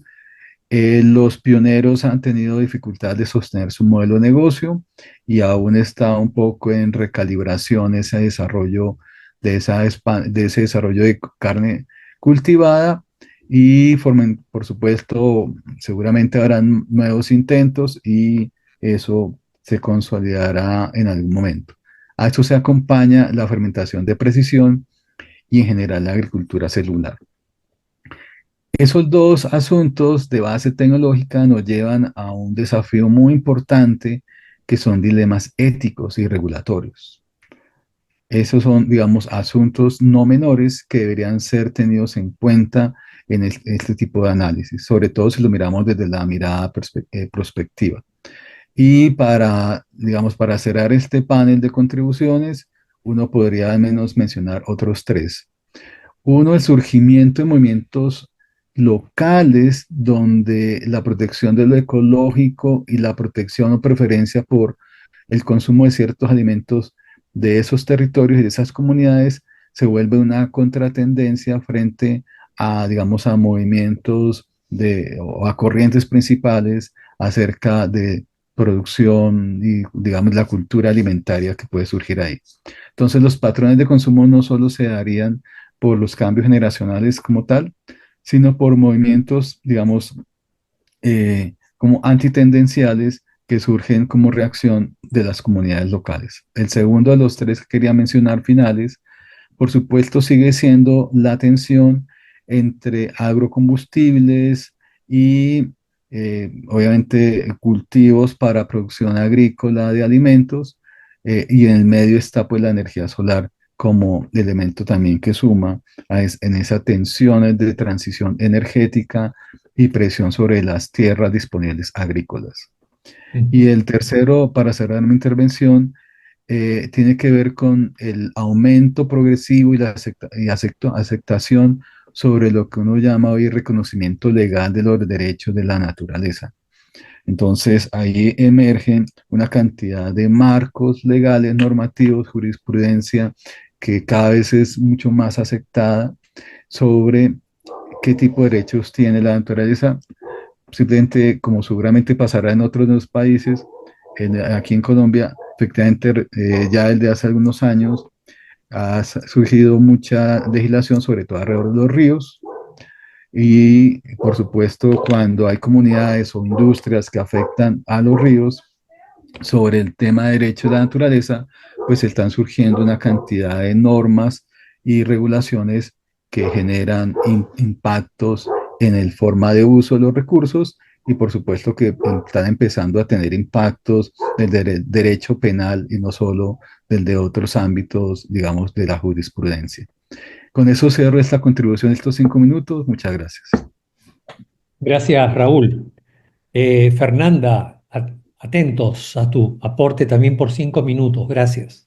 Los pioneros han tenido dificultad de sostener su modelo de negocio y aún está un poco en recalibración ese desarrollo de ese desarrollo de carne cultivada y por supuesto, seguramente habrán nuevos intentos y eso se consolidará en algún momento. A esto se acompaña la fermentación de precisión y en general la agricultura celular. Esos dos asuntos de base tecnológica nos llevan a un desafío muy importante que son dilemas éticos y regulatorios. Esos son, digamos, asuntos no menores que deberían ser tenidos en cuenta en este tipo de análisis, sobre todo si lo miramos desde la mirada prospectiva. Y digamos, para cerrar este panel de contribuciones, uno podría al menos mencionar otros tres. Uno, el surgimiento de movimientos locales donde la protección de lo ecológico y la protección o preferencia por el consumo de ciertos alimentos de esos territorios y de esas comunidades se vuelve una contratendencia frente a, digamos, a movimientos o a corrientes principales acerca de producción y, digamos, la cultura alimentaria que puede surgir ahí. Entonces, los patrones de consumo no solo se darían por los cambios generacionales como tal, sino por movimientos, digamos, como antitendenciales que surgen como reacción de las comunidades locales. El segundo de los tres que quería mencionar finales, por supuesto, sigue siendo la tensión entre agrocombustibles y obviamente cultivos para producción agrícola de alimentos, y en el medio está pues la energía solar como elemento también que suma en esas tensiones de transición energética y presión sobre las tierras disponibles agrícolas. Y el tercero, para cerrar mi intervención, tiene que ver con el aumento progresivo y la aceptación sobre lo que uno llama hoy reconocimiento legal de los derechos de la naturaleza. Entonces, ahí emergen una cantidad de marcos legales, normativos, jurisprudencia, que cada vez es mucho más aceptada sobre qué tipo de derechos tiene la naturaleza. Simplemente, como seguramente pasará en otros de los países, aquí en Colombia, efectivamente, ya desde hace algunos años ha surgido mucha legislación, sobre todo alrededor de los ríos, y por supuesto cuando hay comunidades o industrias que afectan a los ríos sobre el tema de derechos de la naturaleza, pues están surgiendo una cantidad de normas y regulaciones que generan impactos en el forma de uso de los recursos, y por supuesto que están empezando a tener impactos del derecho penal y no solo del de otros ámbitos, digamos, de la jurisprudencia. Con eso cierro esta contribución de estos 5 minutos. Muchas gracias. Gracias, Raúl. Fernanda, atentos a tu aporte también por 5 minutos. Gracias.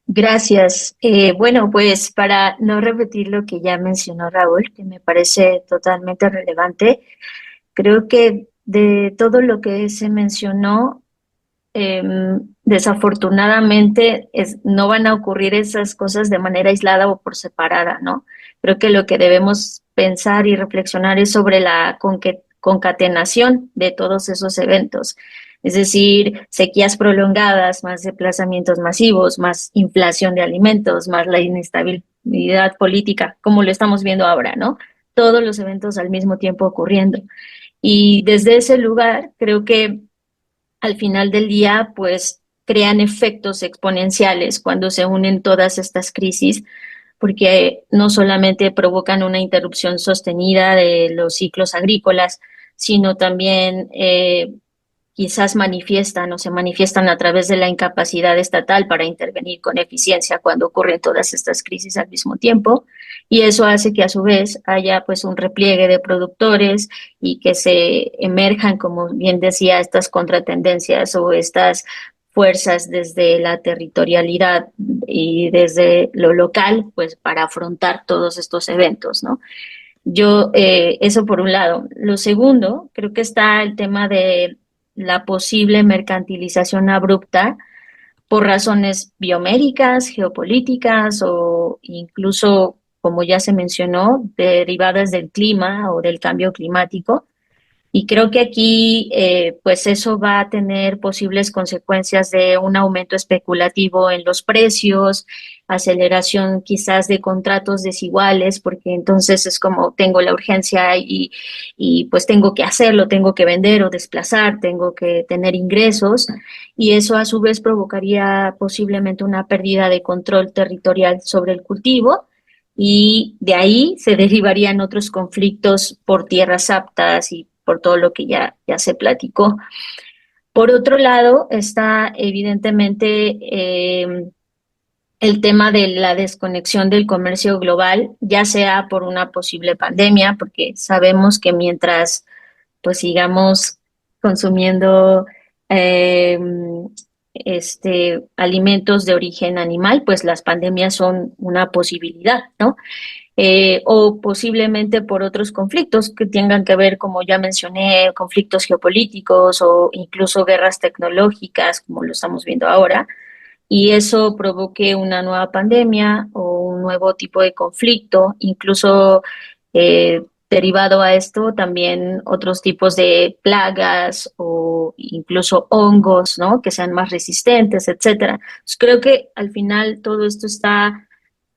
Gracias. Bueno, pues para no repetir lo que ya mencionó Raúl, que me parece totalmente relevante, creo que de todo lo que se mencionó, desafortunadamente no van a ocurrir esas cosas de manera aislada o por separada, ¿no? Creo que lo que debemos pensar y reflexionar es sobre la concatenación de todos esos eventos. Es decir, sequías prolongadas, más desplazamientos masivos, más inflación de alimentos, más la inestabilidad política, como lo estamos viendo ahora, ¿no? Todos los eventos al mismo tiempo ocurriendo. Y desde ese lugar, creo que al final del día, pues crean efectos exponenciales cuando se unen todas estas crisis, porque no solamente provocan una interrupción sostenida de los ciclos agrícolas, sino también quizás manifiestan o se manifiestan a través de la incapacidad estatal para intervenir con eficiencia cuando ocurren todas estas crisis al mismo tiempo, y eso hace que a su vez haya pues un repliegue de productores y que se emerjan, como bien decía, estas contratendencias o estas fuerzas desde la territorialidad y desde lo local, pues para afrontar todos estos eventos, ¿no? Eso por un lado. Lo segundo, creo que está el tema de la posible mercantilización abrupta por razones biomédicas, geopolíticas o incluso, como ya se mencionó, derivadas del clima o del cambio climático. Y creo que aquí, pues eso va a tener posibles consecuencias de un aumento especulativo en los precios, aceleración quizás de contratos desiguales, porque entonces es como tengo la urgencia y pues tengo que hacerlo, tengo que vender o desplazar, tengo que tener ingresos, y eso a su vez provocaría posiblemente una pérdida de control territorial sobre el cultivo. Y de ahí se derivarían otros conflictos por tierras aptas y por todo lo que ya se platicó. Por otro lado, está evidentemente el tema de la desconexión del comercio global, ya sea por una posible pandemia, porque sabemos que mientras pues sigamos consumiendo alimentos de origen animal, pues las pandemias son una posibilidad, ¿no? O posiblemente por otros conflictos que tengan que ver, como ya mencioné, conflictos geopolíticos o incluso guerras tecnológicas, como lo estamos viendo ahora, y eso provoque una nueva pandemia o un nuevo tipo de conflicto, incluso derivado a esto también otros tipos de plagas o incluso hongos, ¿no? Que sean más resistentes, etcétera. Pues creo que al final todo esto está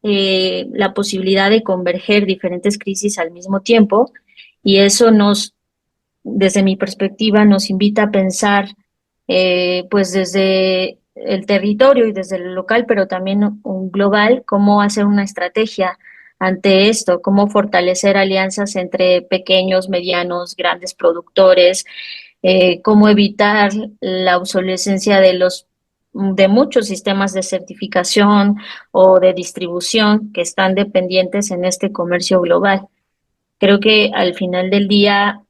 la posibilidad de converger diferentes crisis al mismo tiempo, y eso desde mi perspectiva, nos invita a pensar pues desde el territorio y desde el local, pero también un global, cómo hacer una estrategia ante esto, cómo fortalecer alianzas entre pequeños, medianos, grandes productores, cómo evitar la obsolescencia de muchos sistemas de certificación o de distribución que están dependientes en este comercio global. Creo que al final del día,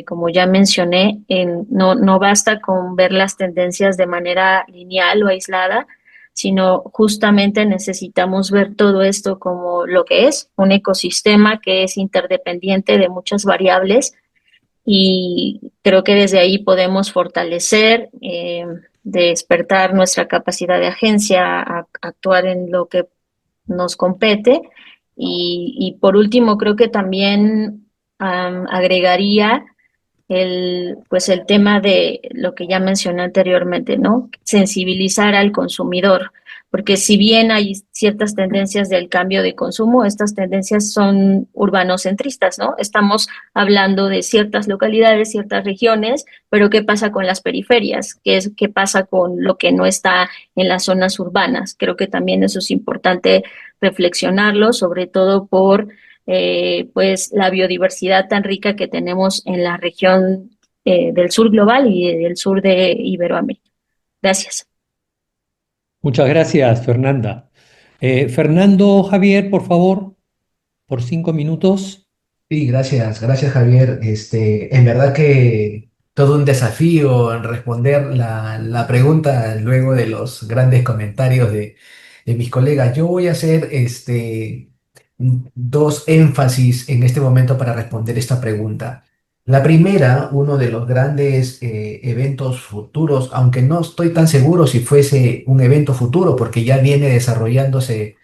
como ya mencioné, no basta con ver las tendencias de manera lineal o aislada, sino justamente necesitamos ver todo esto como lo que es un ecosistema que es interdependiente de muchas variables, y creo que desde ahí podemos fortalecer, despertar nuestra capacidad de agencia, actuar en lo que nos compete. Y por último, creo que también agregaría pues el tema de lo que ya mencioné anteriormente, ¿no? Sensibilizar al consumidor, porque si bien hay ciertas tendencias del cambio de consumo, estas tendencias son urbanocentristas, ¿no? Estamos hablando de ciertas localidades, ciertas regiones, pero ¿qué pasa con las periferias? ¿Qué pasa con lo que no está en las zonas urbanas? Creo que también eso es importante reflexionarlo, sobre todo por pues la biodiversidad tan rica que tenemos en la región del sur global y del sur de Iberoamérica. Gracias. Muchas gracias, Fernanda. Fernando Javier, por favor, por 5 minutos. Sí, gracias Javier. En verdad que todo un desafío en responder la pregunta luego de los grandes comentarios de mis colegas. Yo voy a hacer dos énfasis en este momento para responder esta pregunta. La primera, uno de los grandes eventos futuros, aunque no estoy tan seguro si fuese un evento futuro, porque ya viene desarrollándose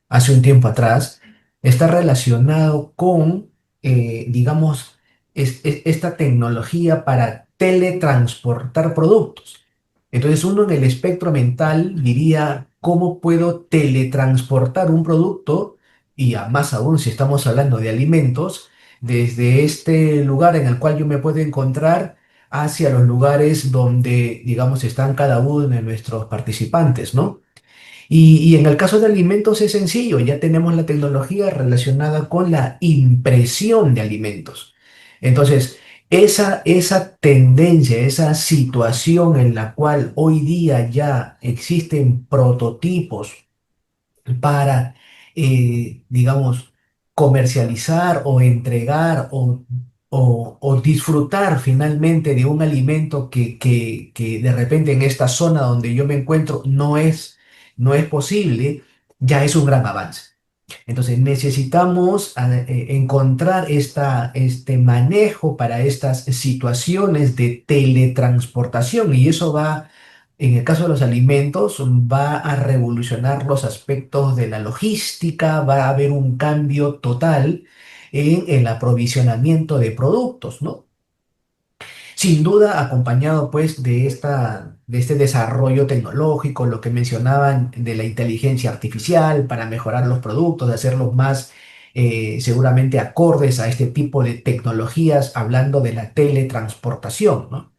hace un tiempo atrás, está relacionado con, digamos, esta tecnología para teletransportar productos. Entonces uno en el espectro mental diría, ¿cómo puedo teletransportar un producto? Y más aún si estamos hablando de alimentos, desde este lugar en el cual yo me puedo encontrar hacia los lugares donde, digamos, están cada uno de nuestros participantes, ¿no? Y en el caso de alimentos es sencillo, ya tenemos la tecnología relacionada con la impresión de alimentos. Entonces, esa tendencia, esa situación en la cual hoy día ya existen prototipos para, digamos, comercializar o entregar o disfrutar finalmente de un alimento que de repente en esta zona donde yo me encuentro no es posible, ya es un gran avance. Entonces necesitamos encontrar este manejo para estas situaciones de teletransportación, y eso va, en el caso de los alimentos, va a revolucionar los aspectos de la logística, va a haber un cambio total en el aprovisionamiento de productos, ¿no? Sin duda, acompañado pues de este desarrollo tecnológico, lo que mencionaban de la inteligencia artificial para mejorar los productos, de hacerlos más seguramente acordes a este tipo de tecnologías, hablando de la teletransportación, ¿no?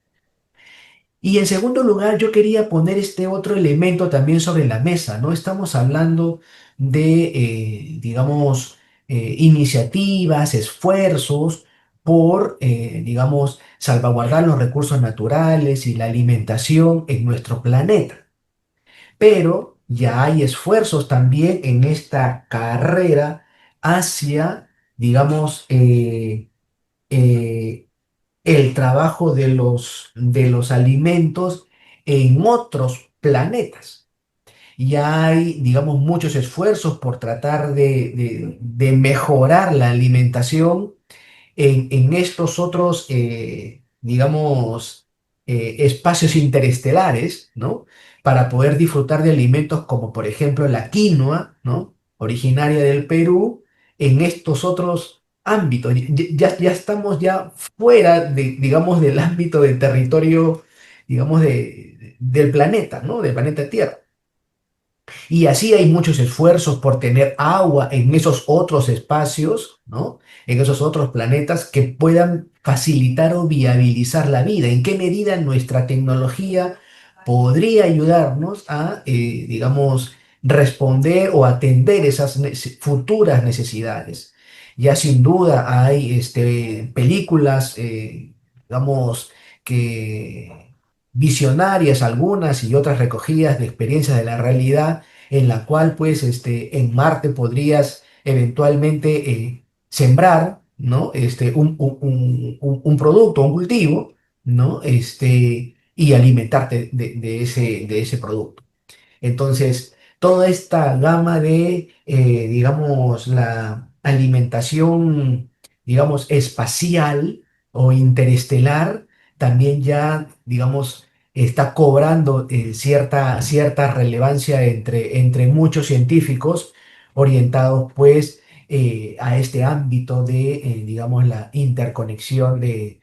Y en segundo lugar, yo quería poner este otro elemento también sobre la mesa, ¿no? Estamos hablando de, digamos, iniciativas, esfuerzos por, digamos, salvaguardar los recursos naturales y la alimentación en nuestro planeta. Pero ya hay esfuerzos también en esta carrera hacia, digamos, eh, el trabajo de los alimentos en otros planetas. Ya hay, digamos, muchos esfuerzos por tratar de mejorar la alimentación en estos otros, digamos, espacios interestelares, ¿no? Para poder disfrutar de alimentos como, por ejemplo, la quinoa, ¿no? Originaria del Perú, en estos otros ámbitos. Ya estamos ya fuera de, digamos, del ámbito del territorio, digamos, del planeta, ¿no? Del planeta Tierra. Y así hay muchos esfuerzos por tener agua en esos otros espacios, ¿no? En esos otros planetas que puedan facilitar o viabilizar la vida. ¿En qué medida nuestra tecnología podría ayudarnos a, digamos, responder o atender esas futuras necesidades. Ya sin duda hay películas, digamos, que visionarias algunas y otras recogidas de experiencias de la realidad, en la cual pues en Marte podrías eventualmente sembrar, ¿no? Un producto, un cultivo, ¿no? Y alimentarte de ese producto. Entonces, toda esta gama de, digamos, la alimentación, digamos, espacial o interestelar, también ya, digamos, está cobrando cierta relevancia entre muchos científicos orientados, pues, a este ámbito de, digamos, la interconexión de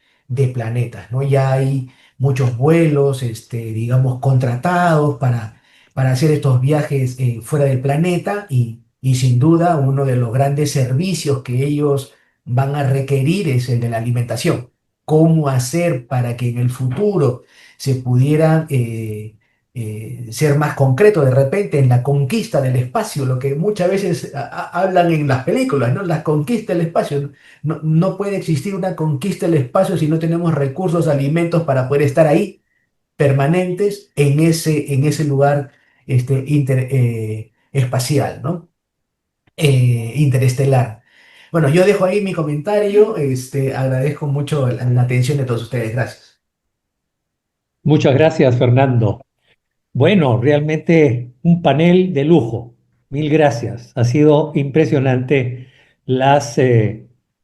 planetas, ¿no? Ya hay muchos vuelos, digamos, contratados para hacer estos viajes fuera del planeta y sin duda uno de los grandes servicios que ellos van a requerir es el de la alimentación. ¿Cómo hacer para que en el futuro se pudiera ser más concreto de repente en la conquista del espacio, lo que muchas veces hablan en las películas, ¿no? La conquista del espacio. No, no puede existir una conquista del espacio si no tenemos recursos, alimentos para poder estar ahí permanentes en ese lugar espacial, ¿no? Interestelar. Bueno, yo dejo ahí mi comentario, agradezco mucho la atención de todos ustedes, gracias. Muchas gracias, Fernando. Bueno, realmente un panel de lujo. Mil gracias. Ha sido impresionante las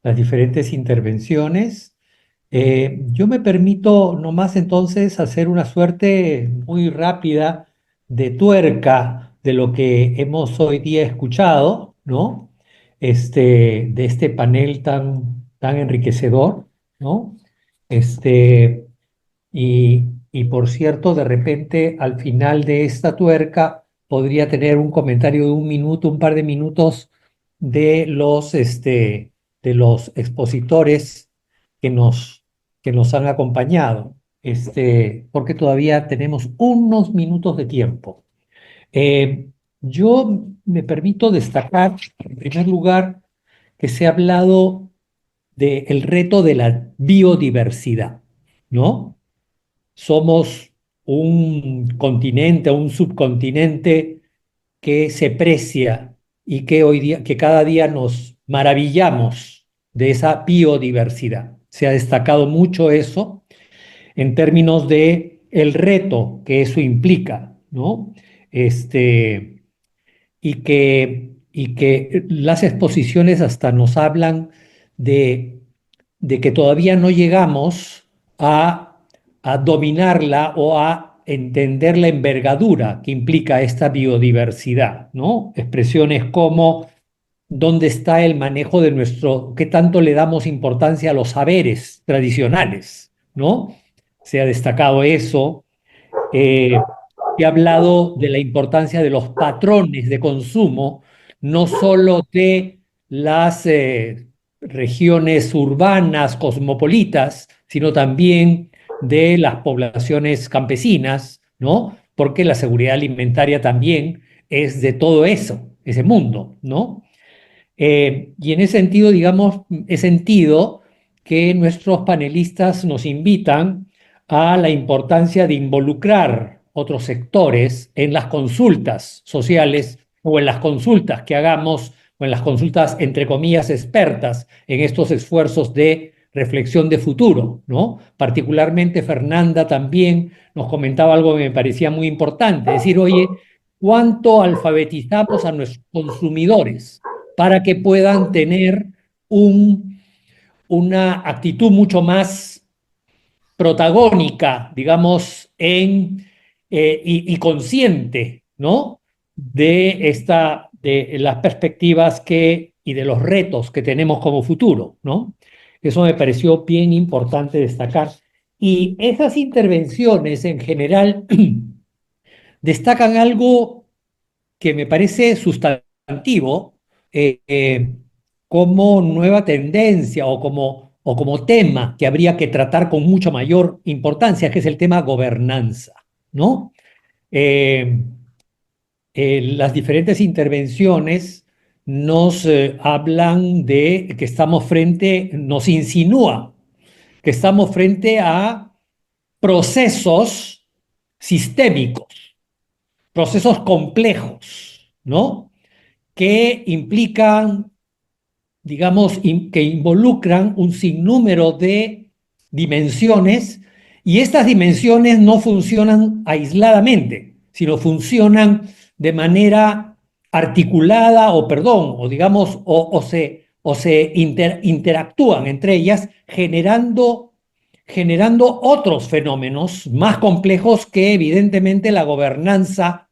diferentes intervenciones. Yo me permito nomás entonces hacer una suerte muy rápida de tuerca de lo que hemos hoy día escuchado, ¿no? De este panel tan enriquecedor, ¿no? Este, y por cierto, de repente al final de esta tuerca podría tener un comentario de un minuto, un par de minutos de los expositores que que nos han acompañado, porque todavía tenemos unos minutos de tiempo. Yo me permito destacar, en primer lugar, que se ha hablado del reto de la biodiversidad, ¿no? Somos un continente, un subcontinente que se precia y que hoy día, que cada día nos maravillamos de esa biodiversidad. Se ha destacado mucho eso en términos de el reto que eso implica, ¿no? Este, y que las exposiciones hasta nos hablan de, de que todavía no llegamos a dominarla o a entender la envergadura que implica esta biodiversidad, ¿no? Expresiones como dónde está el manejo de qué tanto le damos importancia a los saberes tradicionales, ¿no? Se ha destacado eso. He hablado de la importancia de los patrones de consumo, no solo de las regiones urbanas, cosmopolitas, sino también de las poblaciones campesinas, ¿no? Porque la seguridad alimentaria también es de todo eso, ese mundo, ¿no? Y en ese sentido, digamos, he sentido que nuestros panelistas nos invitan a la importancia de involucrar otros sectores en las consultas sociales o en las consultas que hagamos o en las consultas, entre comillas, expertas en estos esfuerzos de reflexión de futuro, ¿no? Particularmente Fernanda también nos comentaba algo que me parecía muy importante, decir, oye, ¿cuánto alfabetizamos a nuestros consumidores para que puedan tener una actitud mucho más protagónica, digamos, y consciente, ¿no? De las perspectivas y de los retos que tenemos como futuro, ¿no? Eso me pareció bien importante destacar. Y esas intervenciones en general destacan algo que me parece sustantivo como nueva tendencia o como tema que habría que tratar con mucho mayor importancia, que es el tema gobernanza, ¿no? las diferentes intervenciones nos hablan de que estamos frente, nos insinúa que estamos frente a procesos sistémicos, procesos complejos, ¿no? Que implican, digamos, que involucran un sinnúmero de dimensiones, y estas dimensiones no funcionan aisladamente, sino funcionan de manera articulada o digamos, interactúan entre ellas, generando otros fenómenos más complejos que evidentemente la gobernanza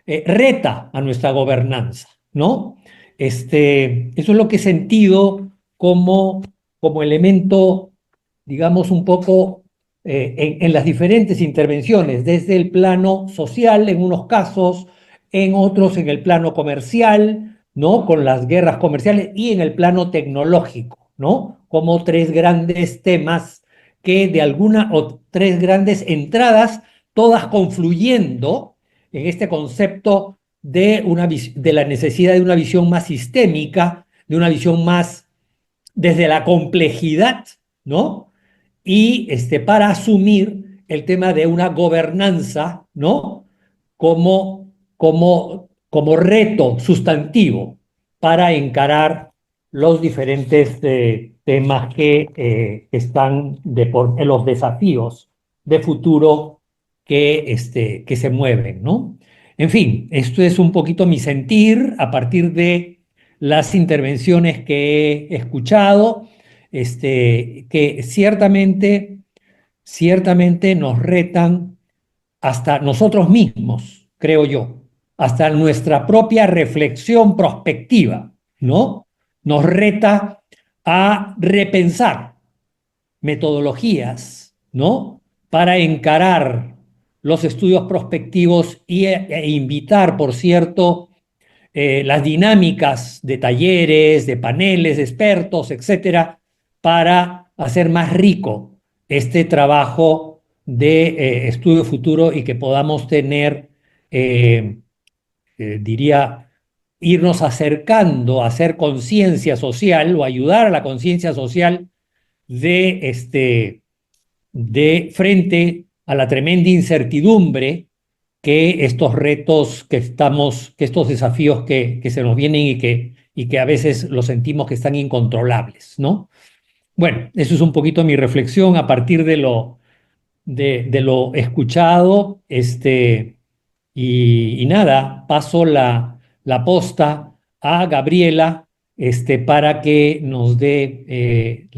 reta a nuestra gobernanza, ¿no? Eso es lo que he sentido como elemento, digamos, un poco en las diferentes intervenciones, desde el plano social en unos casos, en otros en el plano comercial, ¿no? Con las guerras comerciales, y en el plano tecnológico, ¿no? Como tres grandes temas que de alguna, o tres grandes entradas, todas confluyendo en este concepto de la necesidad de una visión más sistémica, de una visión más desde la complejidad, ¿no? Y para asumir el tema de una gobernanza, ¿no? Como reto sustantivo para encarar los diferentes temas que están en los desafíos de futuro que se mueven, ¿no? En fin, esto es un poquito mi sentir a partir de las intervenciones que he escuchado, que ciertamente nos retan hasta nosotros mismos, creo yo, hasta nuestra propia reflexión prospectiva, ¿no? Nos reta a repensar metodologías, ¿no? Para encarar los estudios prospectivos e invitar, por cierto, las dinámicas de talleres, de paneles, de expertos, etcétera, para hacer más rico este trabajo de estudio futuro y que podamos tener, diría, irnos acercando a hacer conciencia social o ayudar a la conciencia social de frente a la tremenda incertidumbre que estos retos que estos desafíos que se nos vienen y que a veces los sentimos que están incontrolables, ¿no? Bueno, eso es un poquito mi reflexión a partir de lo escuchado, y nada, paso la posta a Gabriela, para que nos dé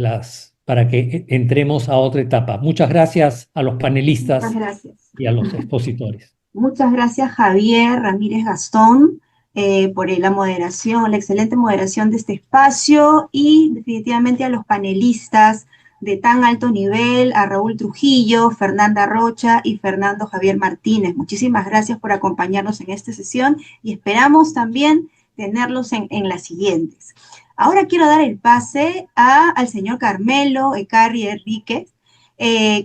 para que entremos a otra etapa. Muchas gracias a los Muchas panelistas gracias. y a los expositores. Muchas gracias, Javier Ramírez Gastón, por la moderación, la excelente moderación de este espacio, y definitivamente a los panelistas de tan alto nivel, a Raúl Trujillo, Fernanda Rocha y Fernando Javier Martínez. Muchísimas gracias por acompañarnos en esta sesión y esperamos también tenerlos en las siguientes. Ahora quiero dar el pase al señor Carmelo Ecarri Enríquez,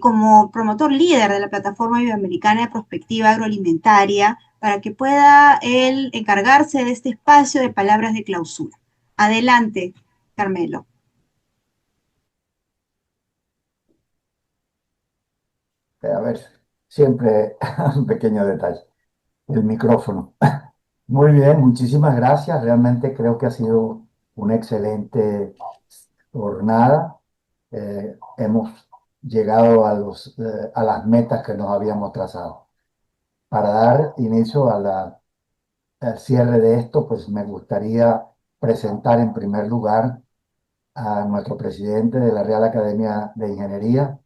como promotor líder de la Plataforma Iberoamericana de Prospectiva Agroalimentaria, para que pueda él encargarse de este espacio de palabras de clausura. Adelante, Carmelo. A ver, siempre un pequeño detalle, el micrófono. Muy bien, muchísimas gracias. Realmente creo que ha sido una excelente jornada. Hemos llegado a las metas que nos habíamos trazado. Para dar inicio al cierre de esto, pues me gustaría presentar en primer lugar a nuestro presidente de la Real Academia de Ingeniería,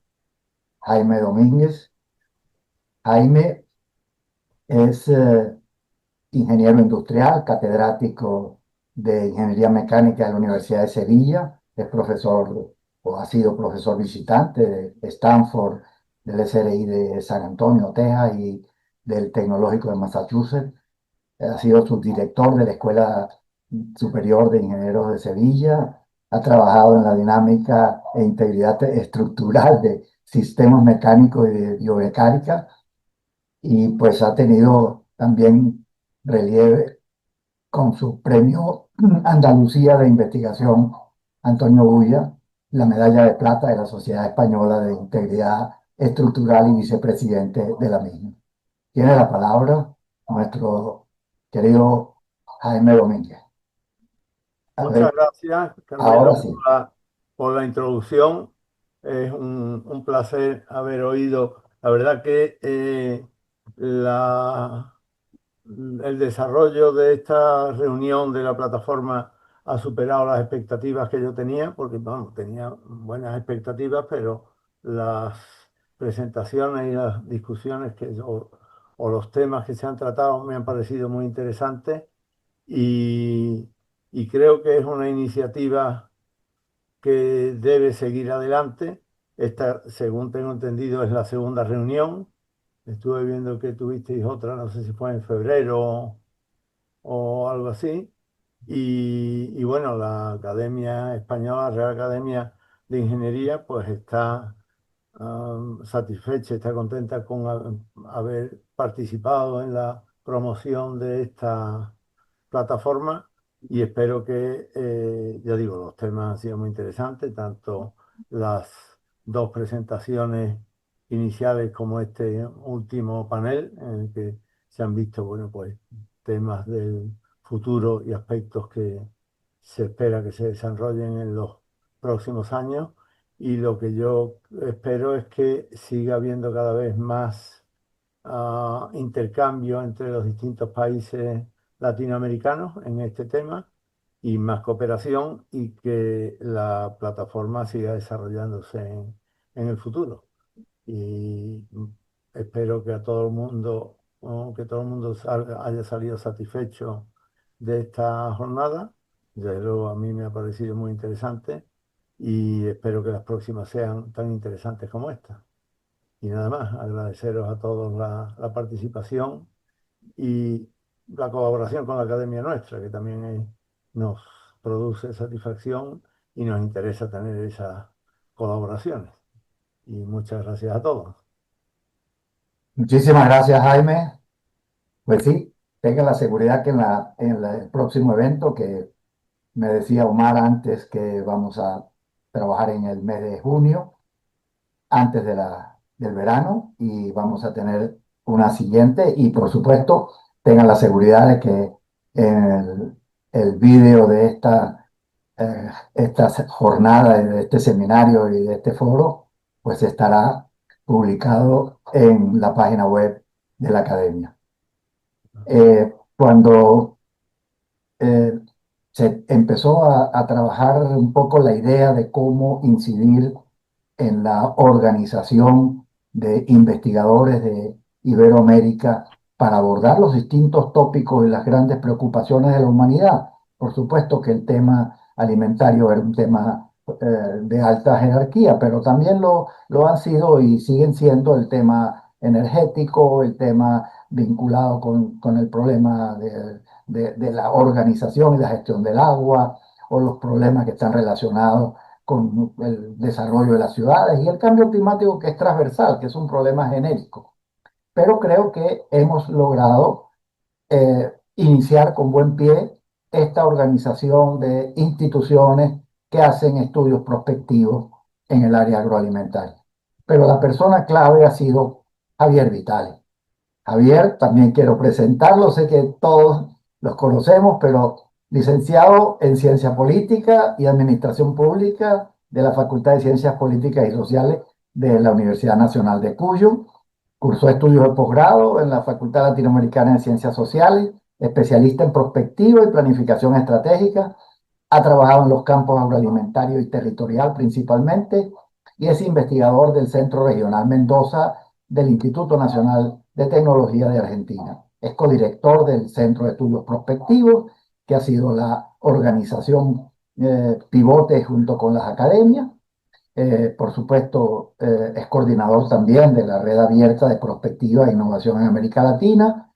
Jaime Domínguez. Jaime es ingeniero industrial, catedrático de Ingeniería Mecánica de la Universidad de Sevilla, es profesor o ha sido profesor visitante de Stanford, del SRI de San Antonio, Texas, y del Tecnológico de Massachusetts. Ha sido subdirector de la Escuela Superior de Ingenieros de Sevilla, ha trabajado en la dinámica e integridad estructural de sistemas mecánicos y de biomecánica, y pues ha tenido también relieve con su premio Andalucía de Investigación Antonio Bulla, la medalla de plata de la Sociedad Española de Integridad Estructural y vicepresidente de la misma. Tiene la palabra nuestro querido Jaime Domínguez. A ver, Muchas gracias, ahora Carmelo, sí. por la introducción. Es un placer haber oído. La verdad que el desarrollo de esta reunión de la plataforma ha superado las expectativas que yo tenía, porque vamos, tenía buenas expectativas, pero las presentaciones y las discusiones o los temas que se han tratado me han parecido muy interesantes y, y creo que es una iniciativa que debe seguir adelante. Esta, según tengo entendido, es la segunda reunión. Estuve viendo que tuvisteis otra, no sé si fue en febrero o algo así. Y bueno, la Academia Española, Real Academia de Ingeniería, pues está satisfecha, está contenta con haber participado en la promoción de esta plataforma y espero que, ya digo, los temas han sido muy interesantes, tanto las dos presentaciones iniciales como este último panel en el que se han visto, bueno, pues temas del futuro y aspectos que se espera que se desarrollen en los próximos años. Y lo que yo espero es que siga habiendo cada vez más intercambio entre los distintos países latinoamericanos en este tema y más cooperación y que la plataforma siga desarrollándose en el futuro. Y espero que a todo el mundo, que todo el mundo haya salido satisfecho de esta jornada. Desde luego a mí me ha parecido muy interesante y espero que las próximas sean tan interesantes como esta. Y nada más, agradeceros a todos la participación y la colaboración con la Academia nuestra, que también nos produce satisfacción y nos interesa tener esas colaboraciones. Y muchas gracias a todos. Muchísimas gracias, Jaime. Pues sí, tenga la seguridad que en el próximo evento, que me decía Omar antes que vamos a trabajar en el mes de junio, antes del verano, y vamos a tener una siguiente. Y por supuesto, tengan la seguridad de que el vídeo de esta jornada, de este seminario y de este foro, pues estará publicado en la página web de la academia. Cuando se empezó a trabajar un poco la idea de cómo incidir en la organización de investigadores de Iberoamérica para abordar los distintos tópicos y las grandes preocupaciones de la humanidad. Por supuesto que el tema alimentario era un tema de alta jerarquía, pero también lo han sido y siguen siendo el tema energético, el tema vinculado con el problema de la organización y la gestión del agua, o los problemas que están relacionados con el desarrollo de las ciudades y el cambio climático, que es transversal, que es un problema genérico. Pero creo que hemos logrado iniciar con buen pie esta organización de instituciones que hacen estudios prospectivos en el área agroalimentaria. Pero la persona clave ha sido Javier Vitale. Javier, también quiero presentarlo, sé que todos los conocemos, pero licenciado en Ciencia Política y Administración Pública de la Facultad de Ciencias Políticas y Sociales de la Universidad Nacional de Cuyo. Cursó estudios de posgrado en la Facultad Latinoamericana de Ciencias Sociales, especialista en prospectiva y planificación estratégica. Ha trabajado en los campos agroalimentario y territorial principalmente y es investigador del Centro Regional Mendoza del Instituto Nacional de Tecnología de Argentina. Es codirector del Centro de Estudios Prospectivos, que ha sido la organización pivote junto con las academias. Por supuesto, es coordinador también de la Red Abierta de Prospectiva e Innovación en América Latina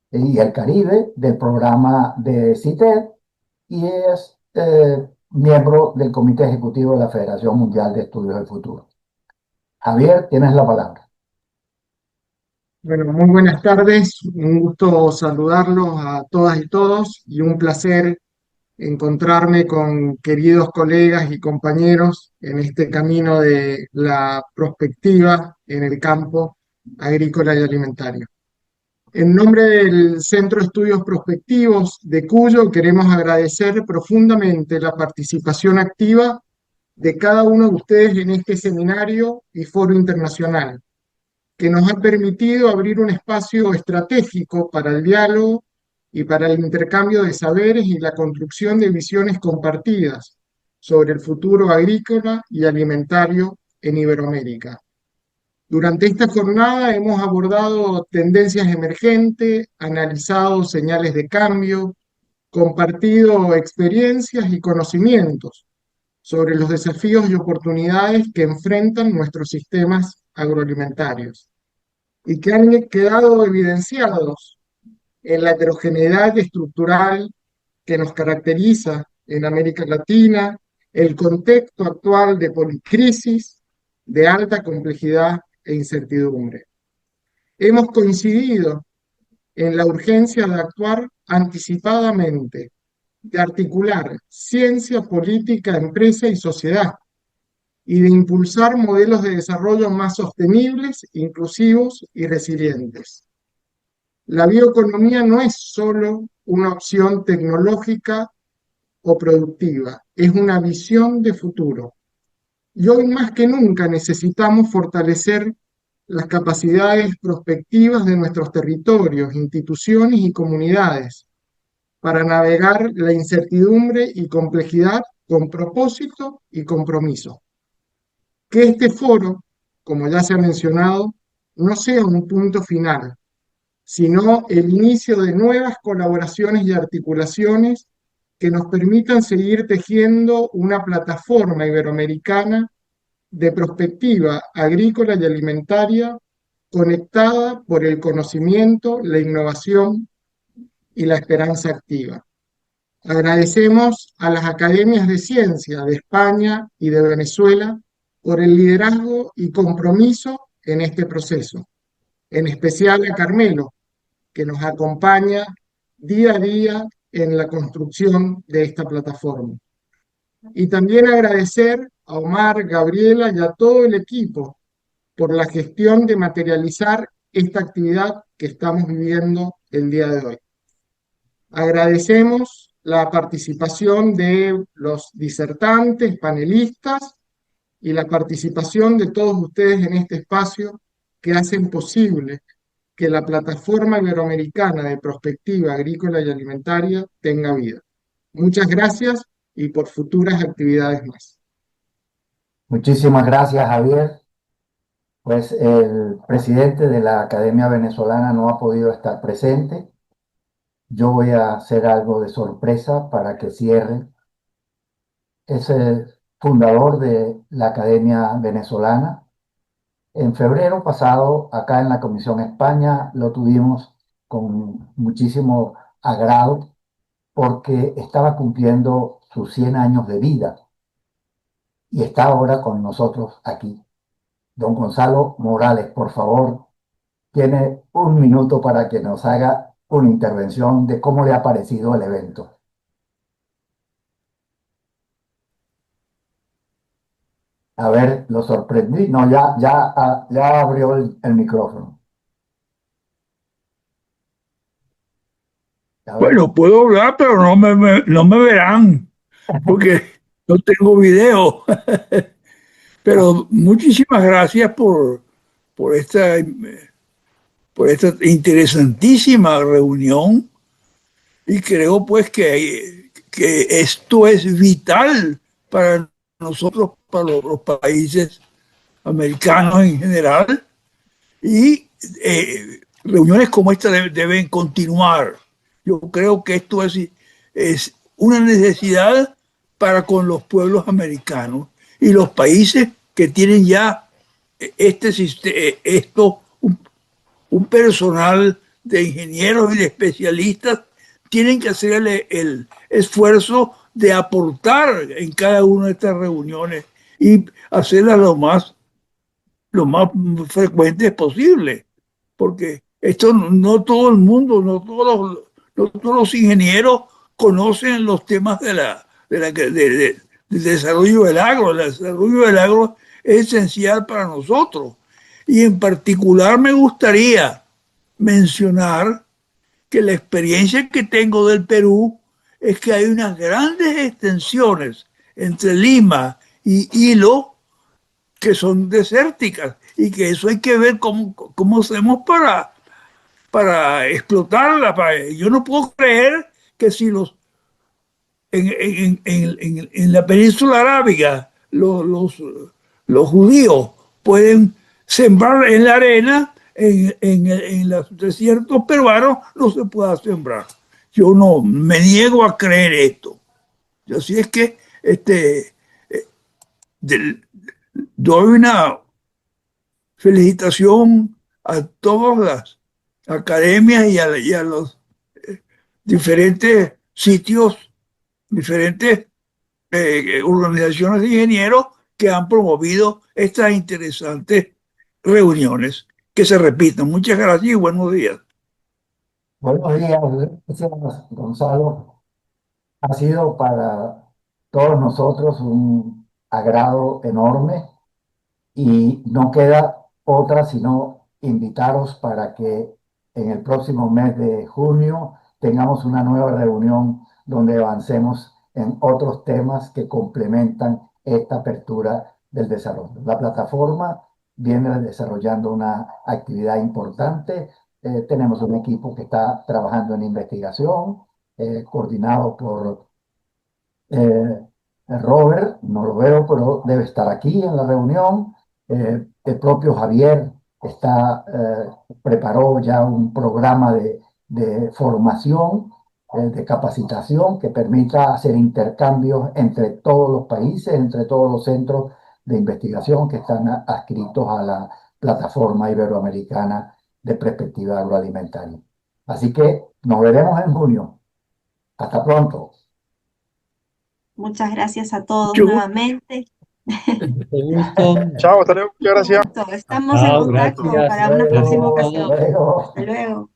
y el Caribe, del programa de CITED, y es miembro del Comité Ejecutivo de la Federación Mundial de Estudios del Futuro. Javier, tienes la palabra. Bueno, muy buenas tardes, un gusto saludarlos a todas y todos y un placer encontrarme con queridos colegas y compañeros en este camino de la prospectiva en el campo agrícola y alimentario. En nombre del Centro de Estudios Prospectivos de Cuyo queremos agradecer profundamente la participación activa de cada uno de ustedes en este seminario y foro internacional que nos ha permitido abrir un espacio estratégico para el diálogo y para el intercambio de saberes y la construcción de visiones compartidas sobre el futuro agrícola y alimentario en Iberoamérica. Durante esta jornada hemos abordado tendencias emergentes, analizado señales de cambio, compartido experiencias y conocimientos sobre los desafíos y oportunidades que enfrentan nuestros sistemas agroalimentarios y que han quedado evidenciados en la heterogeneidad estructural que nos caracteriza en América Latina, el contexto actual de policrisis, de alta complejidad e incertidumbre. Hemos coincidido en la urgencia de actuar anticipadamente, de articular ciencia, política, empresa y sociedad, y de impulsar modelos de desarrollo más sostenibles, inclusivos y resilientes. La bioeconomía no es solo una opción tecnológica o productiva, es una visión de futuro. Y hoy más que nunca necesitamos fortalecer las capacidades prospectivas de nuestros territorios, instituciones y comunidades para navegar la incertidumbre y complejidad con propósito y compromiso. Que este foro, como ya se ha mencionado, no sea un punto final, sino el inicio de nuevas colaboraciones y articulaciones que nos permitan seguir tejiendo una plataforma iberoamericana de prospectiva agrícola y alimentaria conectada por el conocimiento, la innovación y la esperanza activa. Agradecemos a las academias de ciencia de España y de Venezuela por el liderazgo y compromiso en este proceso, en especial a Carmelo, que nos acompaña día a día en la construcción de esta plataforma. Y también agradecer a Omar, Gabriela y a todo el equipo por la gestión de materializar esta actividad que estamos viviendo el día de hoy. Agradecemos la participación de los disertantes, panelistas y la participación de todos ustedes en este espacio que hacen posible que la plataforma iberoamericana de prospectiva agrícola y alimentaria tenga vida. Muchas gracias y por futuras actividades más. Muchísimas gracias, Javier. Pues el presidente de la Academia Venezolana no ha podido estar presente. Yo voy a hacer algo de sorpresa para que cierre. Es el fundador de la Academia Venezolana. En febrero pasado, acá en la Comisión España, lo tuvimos con muchísimo agrado porque estaba cumpliendo sus 100 años de vida y está ahora con nosotros aquí. Don Gonzalo Morales, por favor, tiene un minuto para que nos haga una intervención de cómo le ha parecido el evento. A ver, lo sorprendí. No, ya abrió el micrófono. Bueno, puedo hablar, pero no me verán, porque no tengo video. Pero muchísimas gracias por esta interesantísima reunión, y creo pues que esto es vital para nosotros, para los países americanos en general, y reuniones como esta deben continuar. Yo creo que esto es una necesidad para con los pueblos americanos y los países que tienen ya un personal de ingenieros y de especialistas, tienen que hacer el esfuerzo de aportar en cada una de estas reuniones y hacerlas lo más frecuentes posible. porque esto no todo el mundo, no todos los ingenieros conocen los temas del desarrollo del agro. El desarrollo del agro es esencial para nosotros. Y en particular me gustaría mencionar que la experiencia que tengo del Perú es que hay unas grandes extensiones entre Lima y Hilo que son desérticas y que eso hay que ver cómo hacemos para explotarla. Yo no puedo creer que si en la península arábiga los judíos pueden sembrar en la arena, en los desiertos peruanos no se pueda sembrar. Yo no me niego a creer esto. Así es que doy una felicitación a todas las academias y a los diferentes sitios, diferentes organizaciones de ingenieros que han promovido estas interesantes reuniones que se repiten. Muchas gracias y buenos días. Buenos días, gracias, Gonzalo. Ha sido para todos nosotros un agrado enorme y no queda otra sino invitaros para que en el próximo mes de junio tengamos una nueva reunión donde avancemos en otros temas que complementan esta apertura del desarrollo. La plataforma viene desarrollando una actividad importante. Tenemos un equipo que está trabajando en investigación, coordinado por Robert, no lo veo, pero debe estar aquí en la reunión. El propio Javier preparó ya un programa de formación, de capacitación que permita hacer intercambios entre todos los países, entre todos los centros de investigación que están adscritos a la plataforma iberoamericana de perspectiva agroalimentaria. Así que nos veremos en junio. Hasta pronto. Muchas gracias a todos Mucho nuevamente. Gusto. Chao, hasta luego, muchas gracias. Estamos en Chao, contacto gracias. para una próxima ocasión. Hasta luego. Hasta luego.